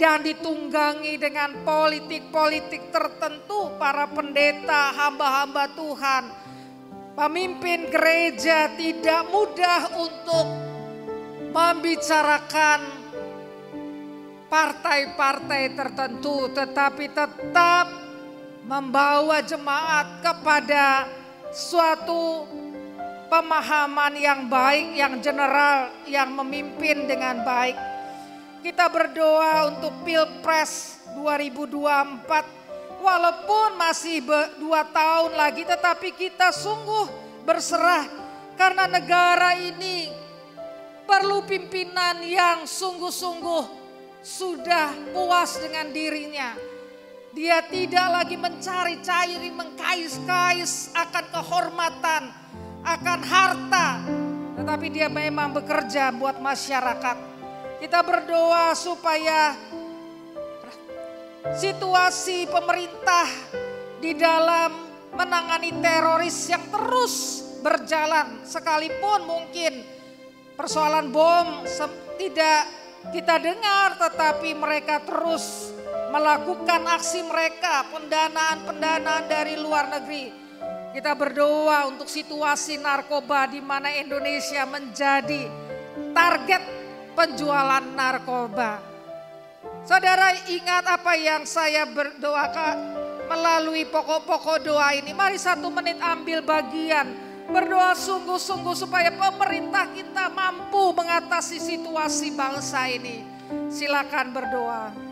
dan ditunggangi dengan politik-politik tertentu. Para pendeta, hamba-hamba Tuhan, pemimpin gereja tidak mudah untuk membicarakan partai-partai tertentu, tetapi tetap membawa jemaat kepada suatu pemahaman yang baik, yang general, yang memimpin dengan baik. Kita berdoa untuk Pilpres 2024, walaupun masih 2 tahun lagi, tetapi kita sungguh berserah karena negara ini perlu pimpinan yang sungguh-sungguh sudah puas dengan dirinya. Dia tidak lagi mencari-cari, mengkais-kais akan kehormatan, akan harta, tetapi dia memang bekerja buat masyarakat. Kita berdoa supaya situasi pemerintah di dalam menangani teroris yang terus berjalan, sekalipun mungkin persoalan bom tidak kita dengar, tetapi mereka terus melakukan aksi mereka, pendanaan-pendanaan dari luar negeri. Kita berdoa untuk situasi narkoba di mana Indonesia menjadi target penjualan narkoba. Saudara, ingat apa yang saya berdoakan melalui pokok-pokok doa ini. Mari 1 menit ambil bagian. Berdoa sungguh-sungguh supaya pemerintah kita mampu mengatasi situasi bangsa ini. Silakan berdoa.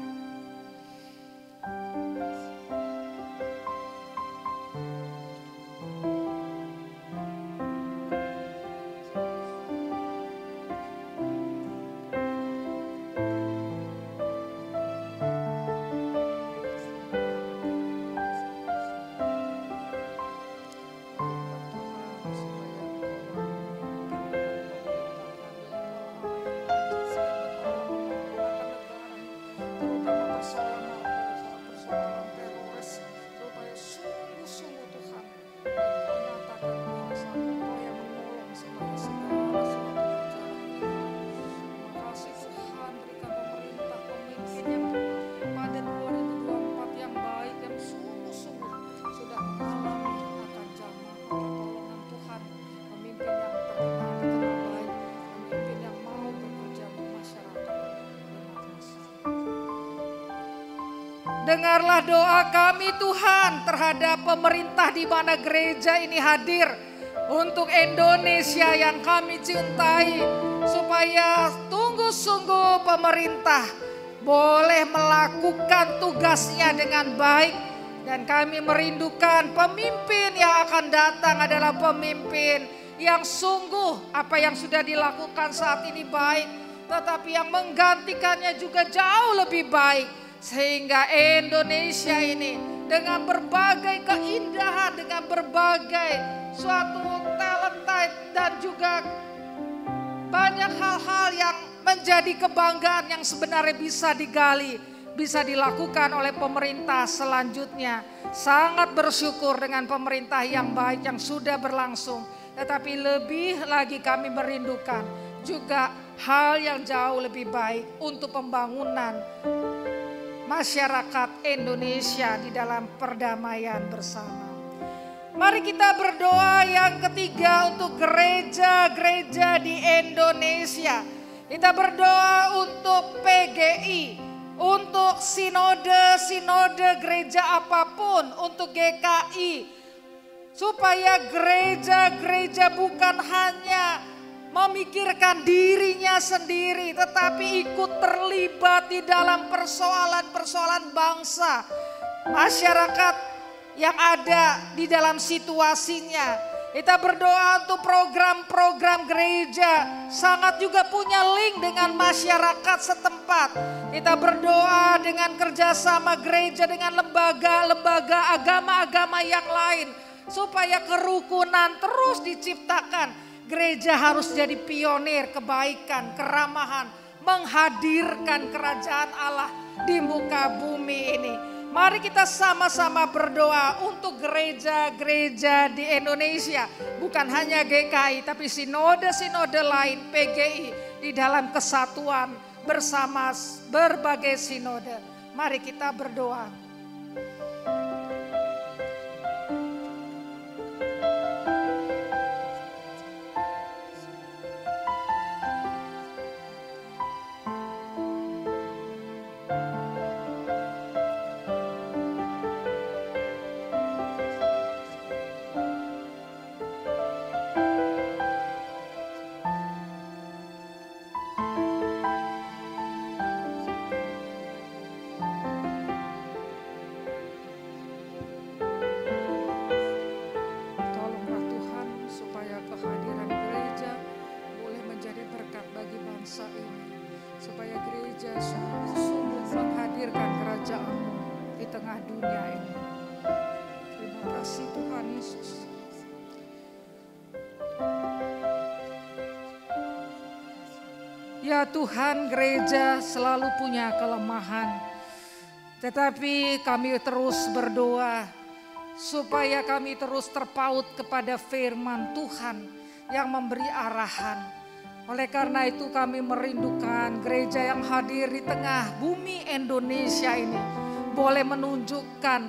Dengarlah doa kami Tuhan terhadap pemerintah di mana gereja ini hadir. Untuk Indonesia yang kami cintai. Supaya sungguh-sungguh pemerintah boleh melakukan tugasnya dengan baik. Dan kami merindukan pemimpin yang akan datang adalah pemimpin yang sungguh apa yang sudah dilakukan saat ini baik. Tetapi yang menggantikannya juga jauh lebih baik. Sehingga Indonesia ini dengan berbagai keindahan, dengan berbagai suatu talenta dan juga banyak hal-hal yang menjadi kebanggaan yang sebenarnya bisa digali, bisa dilakukan oleh pemerintah selanjutnya. Sangat bersyukur dengan pemerintah yang baik yang sudah berlangsung. Tetapi lebih lagi kami merindukan juga hal yang jauh lebih baik untuk pembangunan masyarakat Indonesia di dalam perdamaian bersama. Mari kita berdoa yang ketiga untuk gereja-gereja di Indonesia. Kita berdoa untuk PGI, untuk sinode gereja apapun, untuk GKI. Supaya gereja-gereja bukan hanya memikirkan dirinya sendiri, tetapi ikut terlibat di dalam persoalan-persoalan bangsa, masyarakat yang ada di dalam situasinya. Kita berdoa untuk program-program gereja, sangat juga punya link dengan masyarakat setempat. Kita berdoa dengan kerjasama gereja dengan lembaga-lembaga agama-agama yang lain, supaya kerukunan terus diciptakan. Gereja harus jadi pionir kebaikan, keramahan, menghadirkan kerajaan Allah di muka bumi ini. Mari kita sama-sama berdoa untuk gereja-gereja di Indonesia. Bukan hanya GKI, tapi sinode-sinode lain, PGI, di dalam kesatuan bersama berbagai sinode. Mari kita berdoa. Supaya gereja sungguh menghadirkan kerajaan-Mu di tengah dunia ini. Terima kasih Tuhan Yesus. Ya Tuhan, gereja selalu punya kelemahan. Tetapi kami terus berdoa supaya kami terus terpaut kepada firman Tuhan yang memberi arahan. Oleh karena itu kami merindukan gereja yang hadir di tengah bumi Indonesia ini boleh menunjukkan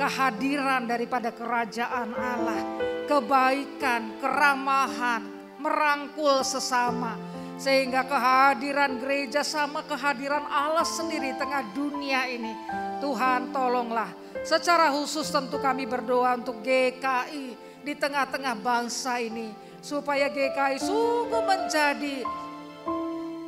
kehadiran daripada kerajaan Allah, kebaikan, keramahan, merangkul sesama. Sehingga kehadiran gereja sama kehadiran Allah sendiri di tengah dunia ini. Tuhan tolonglah. Secara khusus tentu kami berdoa untuk GKI di tengah-tengah bangsa ini. Supaya GKI sungguh menjadi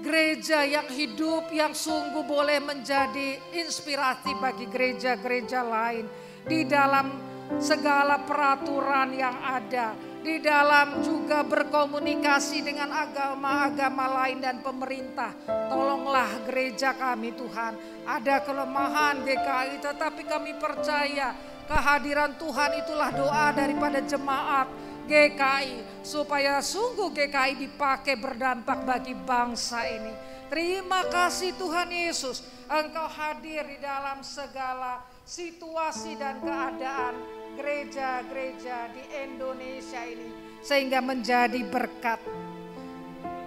gereja yang hidup, yang sungguh boleh menjadi inspirasi bagi gereja-gereja lain. Di dalam segala peraturan yang ada. Di dalam juga berkomunikasi dengan agama-agama lain dan pemerintah. Tolonglah gereja kami Tuhan. Ada kelemahan GKI tetapi kami percaya kehadiran Tuhan itulah doa daripada jemaat GKI, supaya sungguh GKI dipakai berdampak bagi bangsa ini. Terima kasih Tuhan Yesus, Engkau hadir di dalam segala situasi dan keadaan gereja-gereja di Indonesia ini, sehingga menjadi berkat.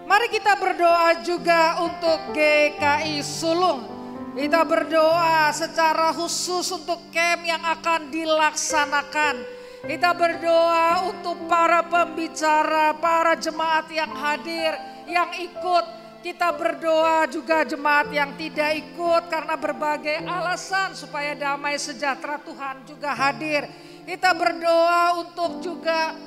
Mari kita berdoa juga untuk GKI Sulung. Kita berdoa secara khusus untuk camp yang akan dilaksanakan. Kita berdoa untuk para pembicara, para jemaat yang hadir, yang ikut. Kita berdoa juga jemaat yang tidak ikut karena berbagai alasan supaya damai sejahtera Tuhan juga hadir. Kita berdoa untuk juga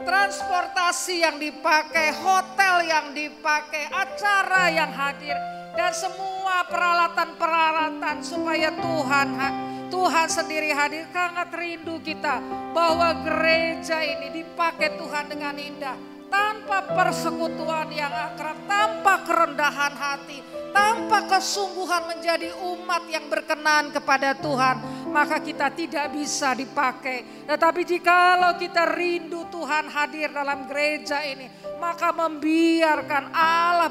transportasi yang dipakai, hotel yang dipakai, acara yang hadir, dan semua peralatan-peralatan supaya Tuhan sendiri hadir. Sangat rindu kita bahwa gereja ini dipakai Tuhan dengan indah. Tanpa persekutuan yang akrab, tanpa kerendahan hati, tanpa kesungguhan menjadi umat yang berkenan kepada Tuhan, maka kita tidak bisa dipakai. Tetapi jikalau kita rindu Tuhan hadir dalam gereja ini, maka membiarkan Allah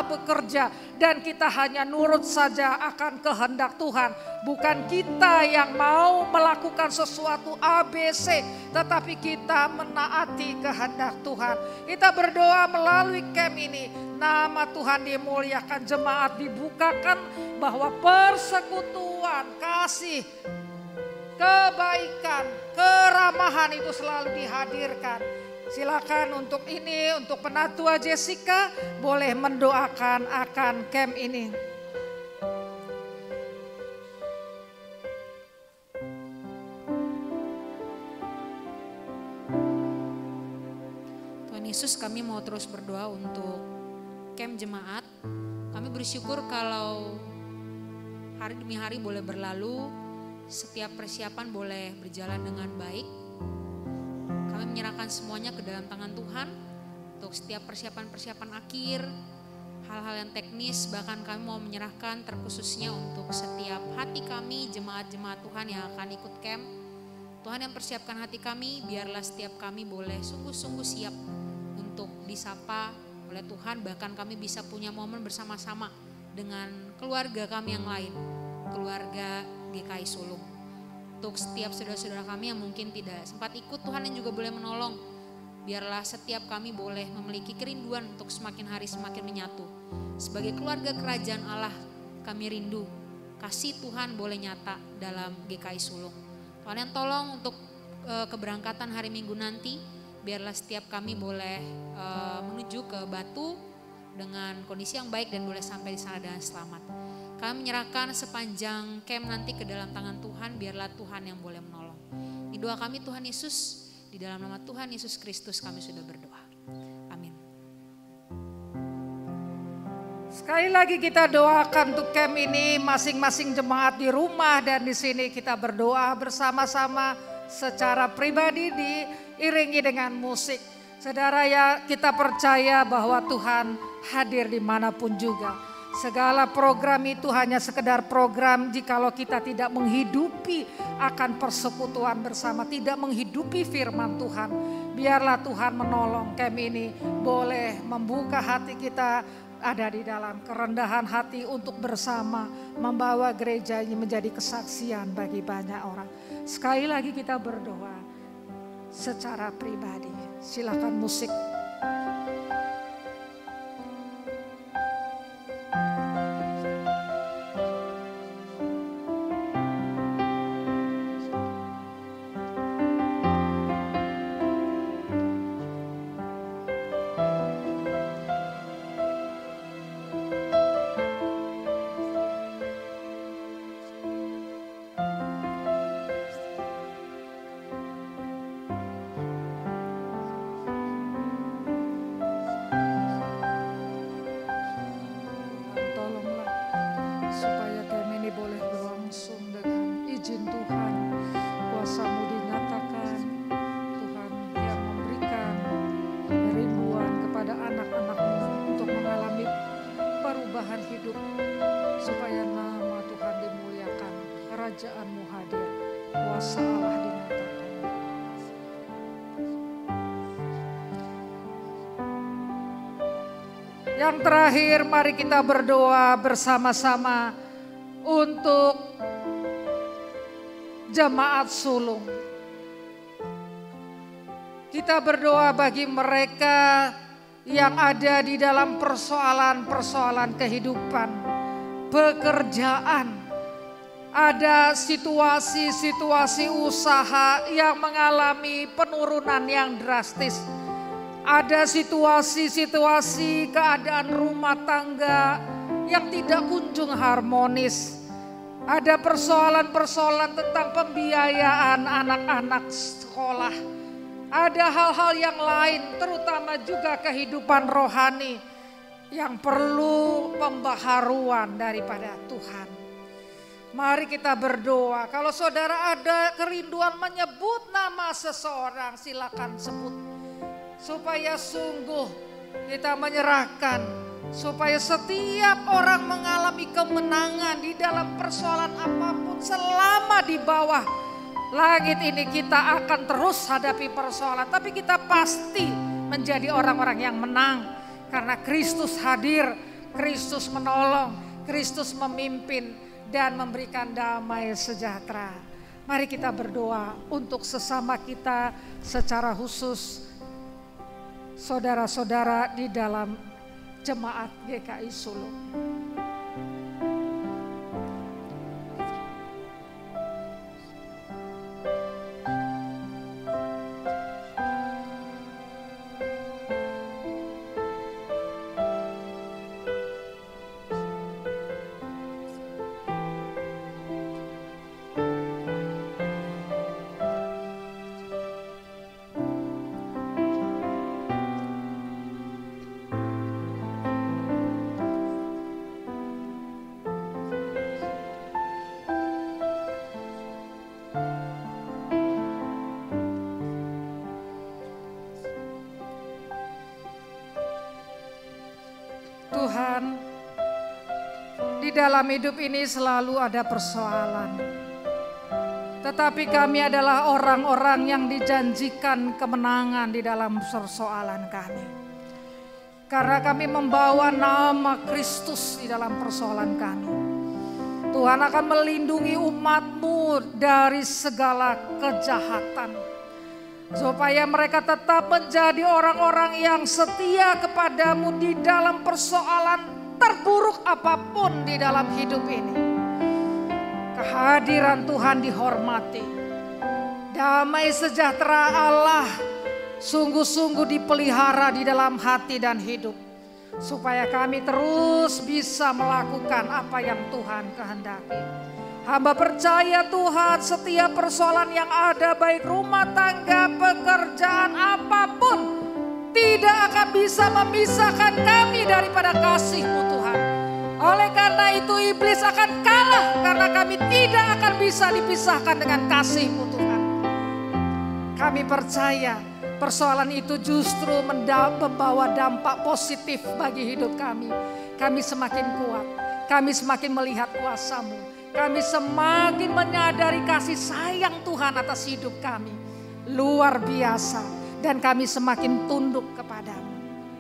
bekerja dan kita hanya nurut saja akan kehendak Tuhan. Bukan kita yang mau melakukan sesuatu ABC, tetapi kita menaati kehendak Tuhan. Kita berdoa melalui camp ini, nama Tuhan dimuliakan, jemaat dibukakan, bahwa persekutuan, kasih, kebaikan, keramahan itu selalu dihadirkan. Silakan untuk ini, untuk Penatua Jessica boleh mendoakan akan camp ini. Tuhan Yesus, kami mau terus berdoa untuk camp jemaat. Kami bersyukur kalau hari demi hari boleh berlalu, setiap persiapan boleh berjalan dengan baik. Kami menyerahkan semuanya ke dalam tangan Tuhan untuk setiap persiapan-persiapan akhir, hal-hal yang teknis, bahkan kami mau menyerahkan terkhususnya untuk setiap hati kami, jemaat-jemaat Tuhan yang akan ikut camp. Tuhan yang persiapkan hati kami, biarlah setiap kami boleh sungguh-sungguh siap untuk disapa oleh Tuhan, bahkan kami bisa punya momen bersama-sama dengan keluarga kami yang lain, keluarga GKI Sulung. Untuk setiap saudara-saudara kami yang mungkin tidak sempat ikut, Tuhan yang juga boleh menolong. Biarlah setiap kami boleh memiliki kerinduan untuk semakin hari semakin menyatu. Sebagai keluarga kerajaan Allah, kami rindu kasih Tuhan boleh nyata dalam GKI Sulung. Tuhan yang tolong untuk keberangkatan hari Minggu nanti, biarlah setiap kami boleh menuju ke Batu dengan kondisi yang baik dan boleh sampai di sana dengan selamat. Kami menyerahkan sepanjang camp nanti ke dalam tangan Tuhan, biarlah Tuhan yang boleh menolong. Ini doa kami Tuhan Yesus, di dalam nama Tuhan Yesus Kristus kami sudah berdoa. Amin. Sekali lagi kita doakan untuk camp ini, masing-masing jemaat di rumah dan di sini kita berdoa bersama-sama secara pribadi diiringi dengan musik. Saudara ya, kita percaya bahwa Tuhan hadir dimanapun juga. Segala program itu hanya sekedar program jikalau kita tidak menghidupi akan persekutuan bersama, tidak menghidupi firman Tuhan. Biarlah Tuhan menolong camp ini boleh membuka hati kita, ada di dalam kerendahan hati untuk bersama membawa gereja ini menjadi kesaksian bagi banyak orang. Sekali lagi kita berdoa secara pribadi. Silakan musik. Kerajaan-Mu hadir, kuasa Allah dinyatakan. Yang terakhir, mari kita berdoa bersama-sama untuk jemaat sulung. Kita berdoa bagi mereka yang ada di dalam persoalan-persoalan kehidupan, pekerjaan. Ada situasi-situasi usaha yang mengalami penurunan yang drastis. Ada situasi-situasi keadaan rumah tangga yang tidak kunjung harmonis. Ada persoalan-persoalan tentang pembiayaan anak-anak sekolah. Ada hal-hal yang lain, terutama juga kehidupan rohani yang perlu pembaharuan daripada Tuhan. Mari kita berdoa. Kalau saudara ada kerinduan menyebut nama seseorang, silakan sebut. Supaya sungguh kita menyerahkan. Supaya setiap orang mengalami kemenangan di dalam persoalan apapun. Selama di bawah langit ini kita akan terus hadapi persoalan. Tapi kita pasti menjadi orang-orang yang menang. Karena Kristus hadir. Kristus menolong, Kristus memimpin dan memberikan damai sejahtera. Mari kita berdoa untuk sesama kita secara khusus saudara-saudara di dalam jemaat GKI Sulung. Tuhan, di dalam hidup ini selalu ada persoalan. Tetapi kami adalah orang-orang yang dijanjikan kemenangan di dalam persoalan kami. Karena kami membawa nama Kristus di dalam persoalan kami. Tuhan akan melindungi umat-Mu dari segala kejahatan. Supaya mereka tetap menjadi orang-orang yang setia kepadamu di dalam persoalan terburuk apapun di dalam hidup ini. Kehadiran Tuhan dihormati. Damai sejahtera Allah sungguh-sungguh dipelihara di dalam hati dan hidup. Supaya kami terus bisa melakukan apa yang Tuhan kehendaki. Hamba percaya Tuhan, setiap persoalan yang ada, baik rumah tangga, pekerjaan, apapun, tidak akan bisa memisahkan kami daripada kasih-Mu Tuhan. Oleh karena itu iblis akan kalah, karena kami tidak akan bisa dipisahkan dengan kasih-Mu Tuhan. Kami percaya persoalan itu justru membawa dampak positif bagi hidup kami. Kami semakin kuat, kami semakin melihat kuasa-Mu. Kami semakin menyadari kasih sayang Tuhan atas hidup kami. Luar biasa. Dan kami semakin tunduk kepadamu.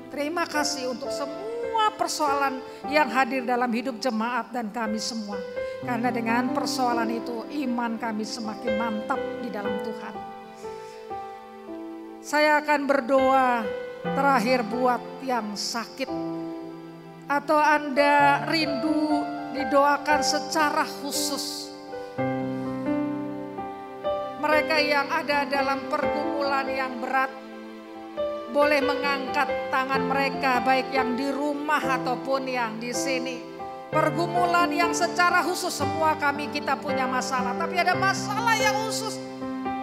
Terima kasih untuk semua persoalan yang hadir dalam hidup jemaat dan kami semua. Karena dengan persoalan itu iman kami semakin mantap di dalam Tuhan. Saya akan berdoa terakhir buat yang sakit. Atau Anda rindu didoakan secara khusus. Mereka yang ada dalam pergumulan yang berat boleh mengangkat tangan mereka, baik yang di rumah ataupun yang di sini. Pergumulan yang secara khusus, semua kita punya masalah, tapi ada masalah yang khusus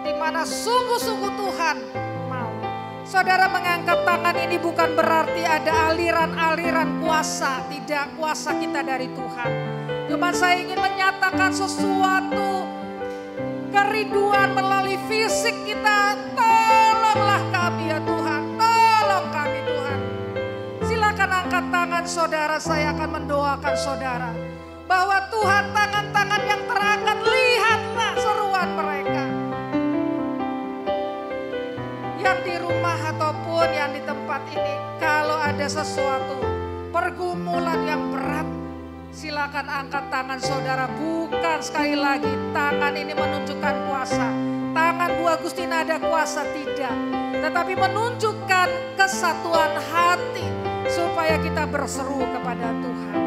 di mana sungguh-sungguh Tuhan mau. Saudara mengangkat tangan ini bukan berarti ada aliran-aliran kuasa, tidak, kuasa kita dari Tuhan. Cuma saya ingin menyatakan sesuatu kerinduan melalui fisik kita. Tolonglah kami ya Tuhan, tolong kami Tuhan. Silakan angkat tangan saudara, saya akan mendoakan saudara. Bahwa Tuhan, tangan-tangan yang terangkat, lihatlah seruan mereka. Yang di rumah ataupun yang di tempat ini, kalau ada sesuatu pergumulan yang berat, silakan angkat tangan saudara. Bukan, sekali lagi, tangan ini menunjukkan kuasa. Tangan Bu Agustina ada kuasa, tidak. Tetapi menunjukkan kesatuan hati supaya kita berseru kepada Tuhan.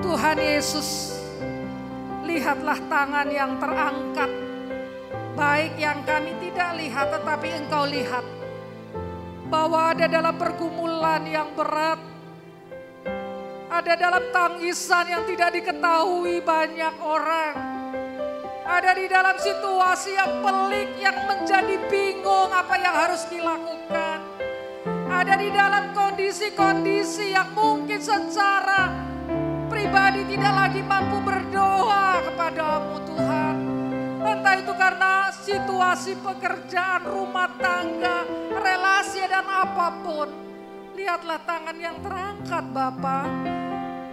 Tuhan Yesus, lihatlah tangan yang terangkat. Baik yang kami tidak lihat, tetapi Engkau lihat. Bahwa ada dalam pergumulan yang berat. Ada dalam tangisan yang tidak diketahui banyak orang. Ada di dalam situasi yang pelik, yang menjadi bingung apa yang harus dilakukan. Ada di dalam kondisi-kondisi yang mungkin secara pribadi tidak lagi mampu berdoa kepadamu Tuhan. Entah itu karena situasi pekerjaan, rumah tangga, relasi dan apapun. Lihatlah tangan yang terangkat Bapa.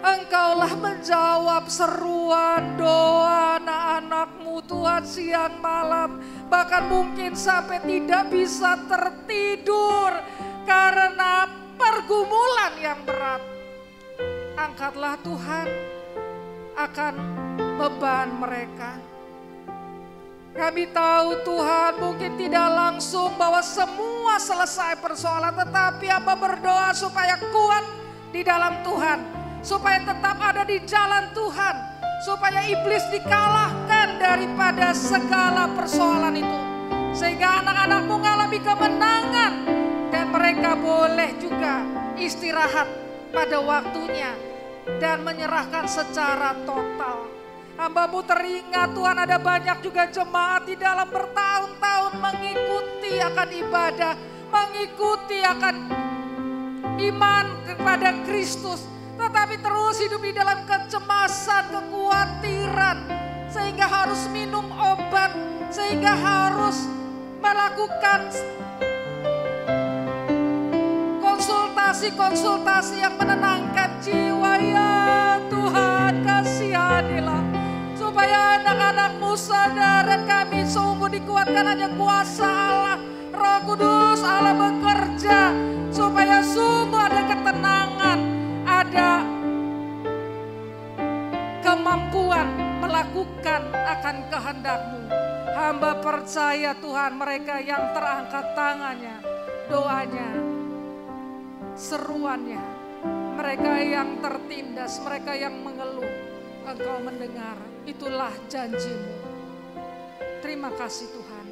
Engkaulah menjawab seruan doa anak-anak-Mu Tuhan siang malam. Bahkan mungkin sampai tidak bisa tertidur. karena pergumulan yang berat. Angkatlah Tuhan akan beban mereka. Kami tahu Tuhan mungkin tidak langsung bahwa semua selesai persoalan, tetapi hamba berdoa supaya kuat di dalam Tuhan, supaya tetap ada di jalan Tuhan, supaya iblis dikalahkan daripada segala persoalan itu, sehingga anak-anakmu mengalami kemenangan dan mereka boleh juga istirahat pada waktunya dan menyerahkan secara total. Hamba-Mu teringat Tuhan, ada banyak juga jemaat di dalam bertahun-tahun mengikuti akan ibadah, mengikuti akan iman kepada Kristus, tetapi terus hidup di dalam kecemasan, kekhawatiran, sehingga harus minum obat, sehingga harus melakukan konsultasi yang menenangkan jiwa. Ya Tuhan, kasihanilah supaya anak-anak-Mu sadar dan kami sungguh dikuatkan hanya kuasa Allah, Roh Kudus Allah bekerja supaya sungguh ada ketenangan, ada kemampuan melakukan akan kehendak-Mu. Hamba percaya Tuhan, mereka yang terangkat tangannya, doanya, seruannya, mereka yang tertindas, mereka yang mengeluh, Engkau mendengar. Itulah janji-Mu. Terima kasih Tuhan.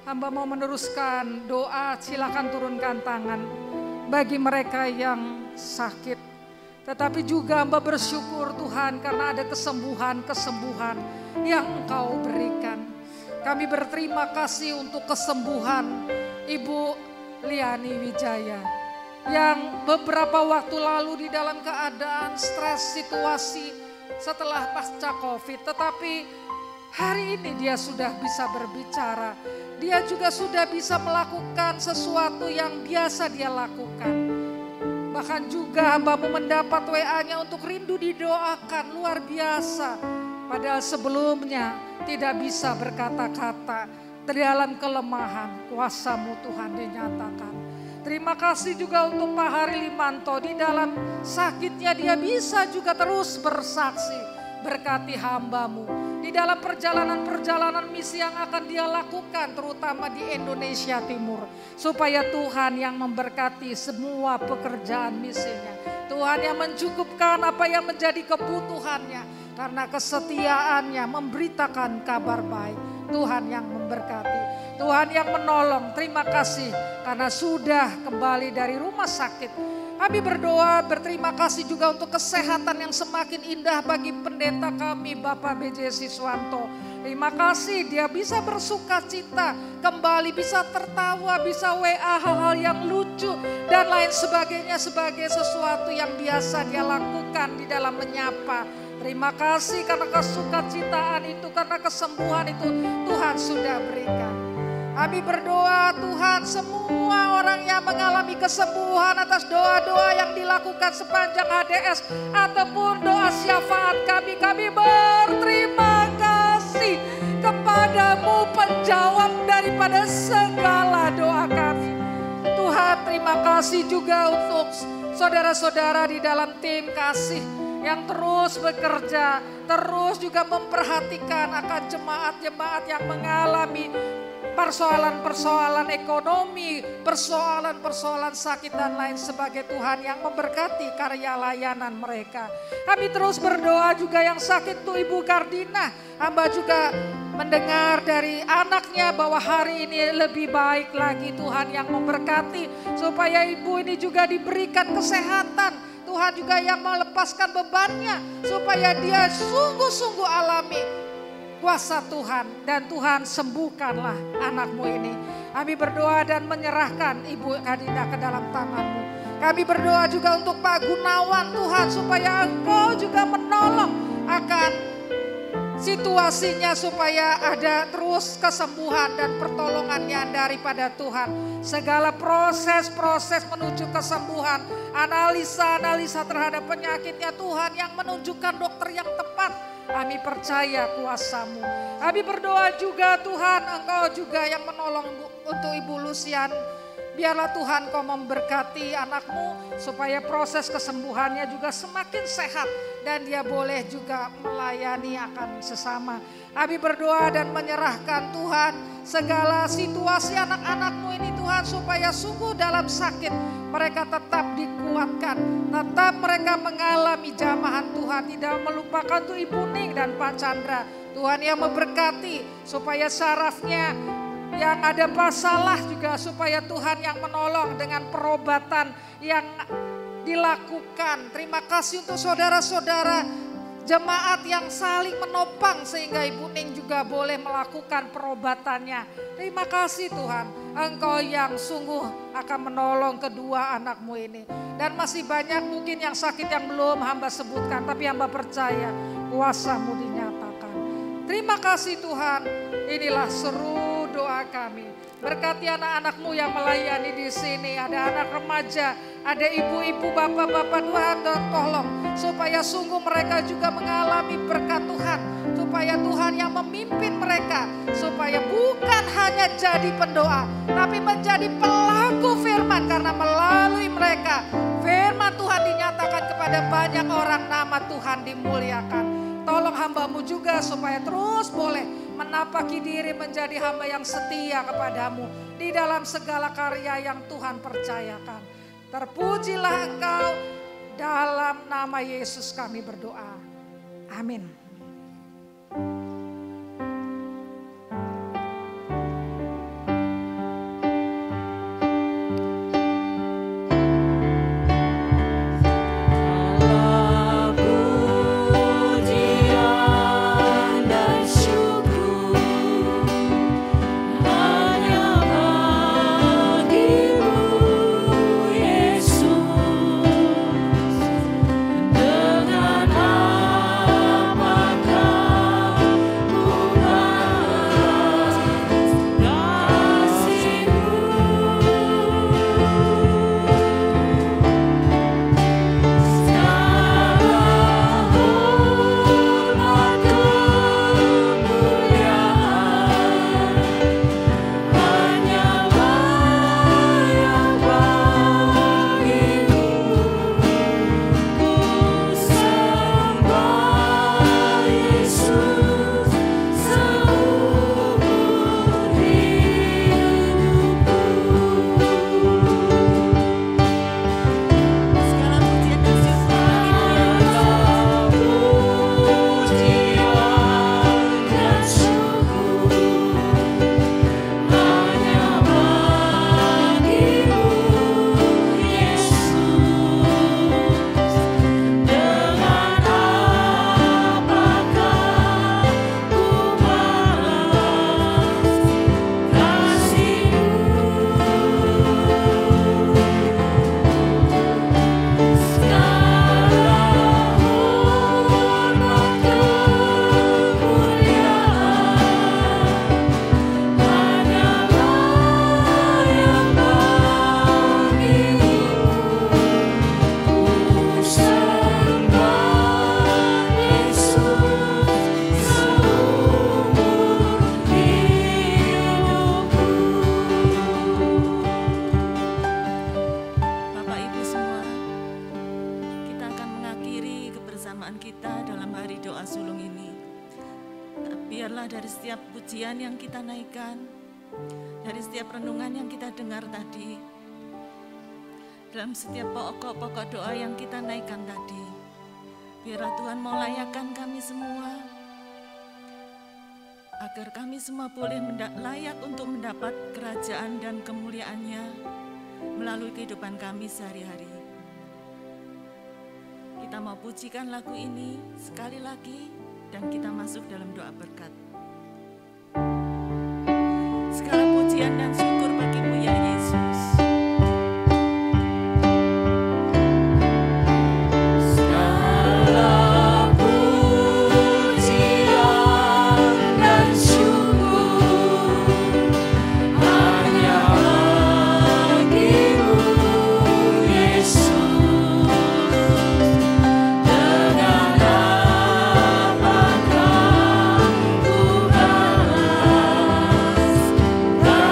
Hamba mau meneruskan doa, silakan turunkan tangan bagi mereka yang sakit. Tetapi juga hamba bersyukur Tuhan karena ada kesembuhan-kesembuhan yang Engkau berikan. Kami berterima kasih untuk kesembuhan Ibu Liani Wijaya yang beberapa waktu lalu di dalam keadaan stres situasi setelah pasca COVID, tetapi hari ini dia sudah bisa berbicara. Dia juga sudah bisa melakukan sesuatu yang biasa dia lakukan. Bahkan juga hamba-Mu mendapat WA-nya untuk rindu didoakan, luar biasa. Padahal sebelumnya tidak bisa berkata-kata, dalam kelemahan kuasa-Mu Tuhan dinyatakan. Terima kasih juga untuk Pak Hari Limanto, di dalam sakitnya dia bisa juga terus bersaksi. Berkati hamba-Mu di dalam perjalanan-perjalanan misi yang akan dia lakukan, terutama di Indonesia Timur. Supaya Tuhan yang memberkati semua pekerjaan misinya. Tuhan yang mencukupkan apa yang menjadi kebutuhannya. Karena kesetiaannya memberitakan kabar baik. Tuhan yang memberkati, Tuhan yang menolong. Terima kasih karena sudah kembali dari rumah sakit. Kami berdoa, berterima kasih juga untuk kesehatan yang semakin indah bagi pendeta kami, Bapak B.J. Siswanto. Terima kasih dia bisa bersuka cita, kembali bisa tertawa, bisa WA hal-hal yang lucu dan lain sebagainya sebagai sesuatu yang biasa dia lakukan di dalam menyapa. Terima kasih karena kesukacitaan itu, karena kesembuhan itu Tuhan sudah berikan. Kami berdoa Tuhan, semua orang yang mengalami kesembuhan atas doa-doa yang dilakukan sepanjang HDS ataupun doa syafaat kami berterima kasih kepadamu, penjawab daripada segala doa kami. Tuhan, terima kasih juga untuk saudara-saudara di dalam tim kasih yang terus bekerja, terus juga memperhatikan akan jemaat-jemaat yang mengalami persoalan-persoalan ekonomi, persoalan-persoalan sakit dan lain sebagai Tuhan yang memberkati karya layanan mereka. Kami terus berdoa juga yang sakit tuh Ibu Kardina. Hamba juga mendengar dari anaknya bahwa hari ini lebih baik lagi, Tuhan yang memberkati. Supaya ibu ini juga diberikan kesehatan. Tuhan juga yang melepaskan bebannya supaya dia sungguh-sungguh alami kuasa Tuhan. Dan Tuhan sembuhkanlah anakmu ini. Kami berdoa dan menyerahkan Ibu Kardina ke dalam tangan-Mu. Kami berdoa juga untuk Pak Gunawan Tuhan supaya Engkau juga menolong akan situasinya supaya ada terus kesembuhan dan pertolongannya daripada Tuhan. Segala proses-proses menuju kesembuhan, analisa-analisa terhadap penyakitnya Tuhan yang menunjukkan dokter yang tepat. Kami percaya kuasa-Mu. Kami berdoa juga Tuhan, Engkau juga yang menolong untuk Ibu Lucian Biarlah Tuhan kau memberkati anakmu supaya proses kesembuhannya juga semakin sehat dan dia boleh juga melayani akan sesama. Abi berdoa dan menyerahkan Tuhan segala situasi anak-anakmu ini Tuhan, supaya sungguh dalam sakit mereka tetap dikuatkan, tetap mereka mengalami jamahan Tuhan, tidak melupakan tuh Ibu Ning dan Pak Chandra. Tuhan yang memberkati supaya sarafnya yang ada masalah juga, supaya Tuhan yang menolong dengan perobatan yang dilakukan. Terima kasih untuk saudara-saudara jemaat yang saling menopang sehingga Ibu Ning juga boleh melakukan perobatannya. Terima kasih Tuhan, Engkau yang sungguh akan menolong kedua anakmu ini. Dan masih banyak mungkin yang sakit yang belum hamba sebutkan, tapi hamba percaya kuasa-Mu dinyatakan. Terima kasih Tuhan, inilah seru doa kami. Berkati anak-anak-Mu yang melayani di sini. Ada anak remaja, ada ibu-ibu, bapak-bapak, Tuhan tolong supaya sungguh mereka juga mengalami berkat Tuhan. Supaya Tuhan yang memimpin mereka, supaya bukan hanya jadi pendoa, tapi menjadi pelaku firman. Karena melalui mereka firman Tuhan dinyatakan kepada banyak orang, nama Tuhan dimuliakan. Tolong hamba-Mu juga supaya terus boleh menapaki diri menjadi hamba yang setia kepadamu di dalam segala karya yang Tuhan percayakan. Terpujilah Engkau, dalam nama Yesus kami berdoa. Amin. biarlah dari setiap pujian yang kita naikkan, dari setiap renungan yang kita dengar tadi, dalam setiap pokok-pokok doa yang kita naikkan tadi, biarlah Tuhan mau layakkan kami semua, agar kami semua boleh layak untuk mendapat kerajaan dan kemuliaan-Nya melalui kehidupan kami sehari-hari. Kita mau pujikan lagu ini sekali lagi dan kita masuk dalam doa berkat. Segala pujian dan syukur bagi-Mu ya Yesus.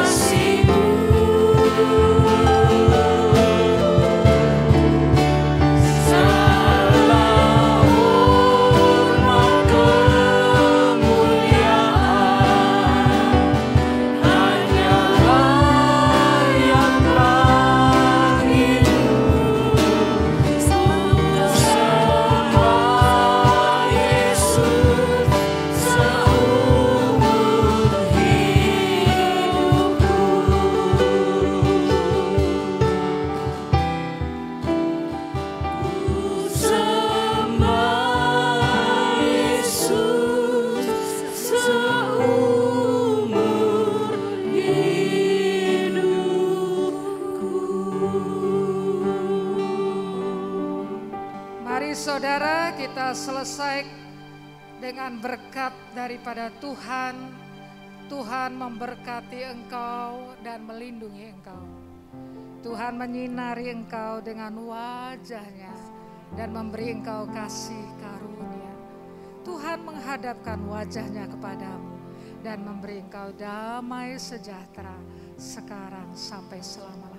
See Mari saudara, kita selesai dengan berkat daripada Tuhan. Tuhan memberkati engkau dan melindungi engkau. Tuhan menyinari engkau dengan wajah-Nya dan memberi engkau kasih karunia. Tuhan menghadapkan wajah-Nya kepadamu dan memberi engkau damai sejahtera sekarang sampai selama-lamanya.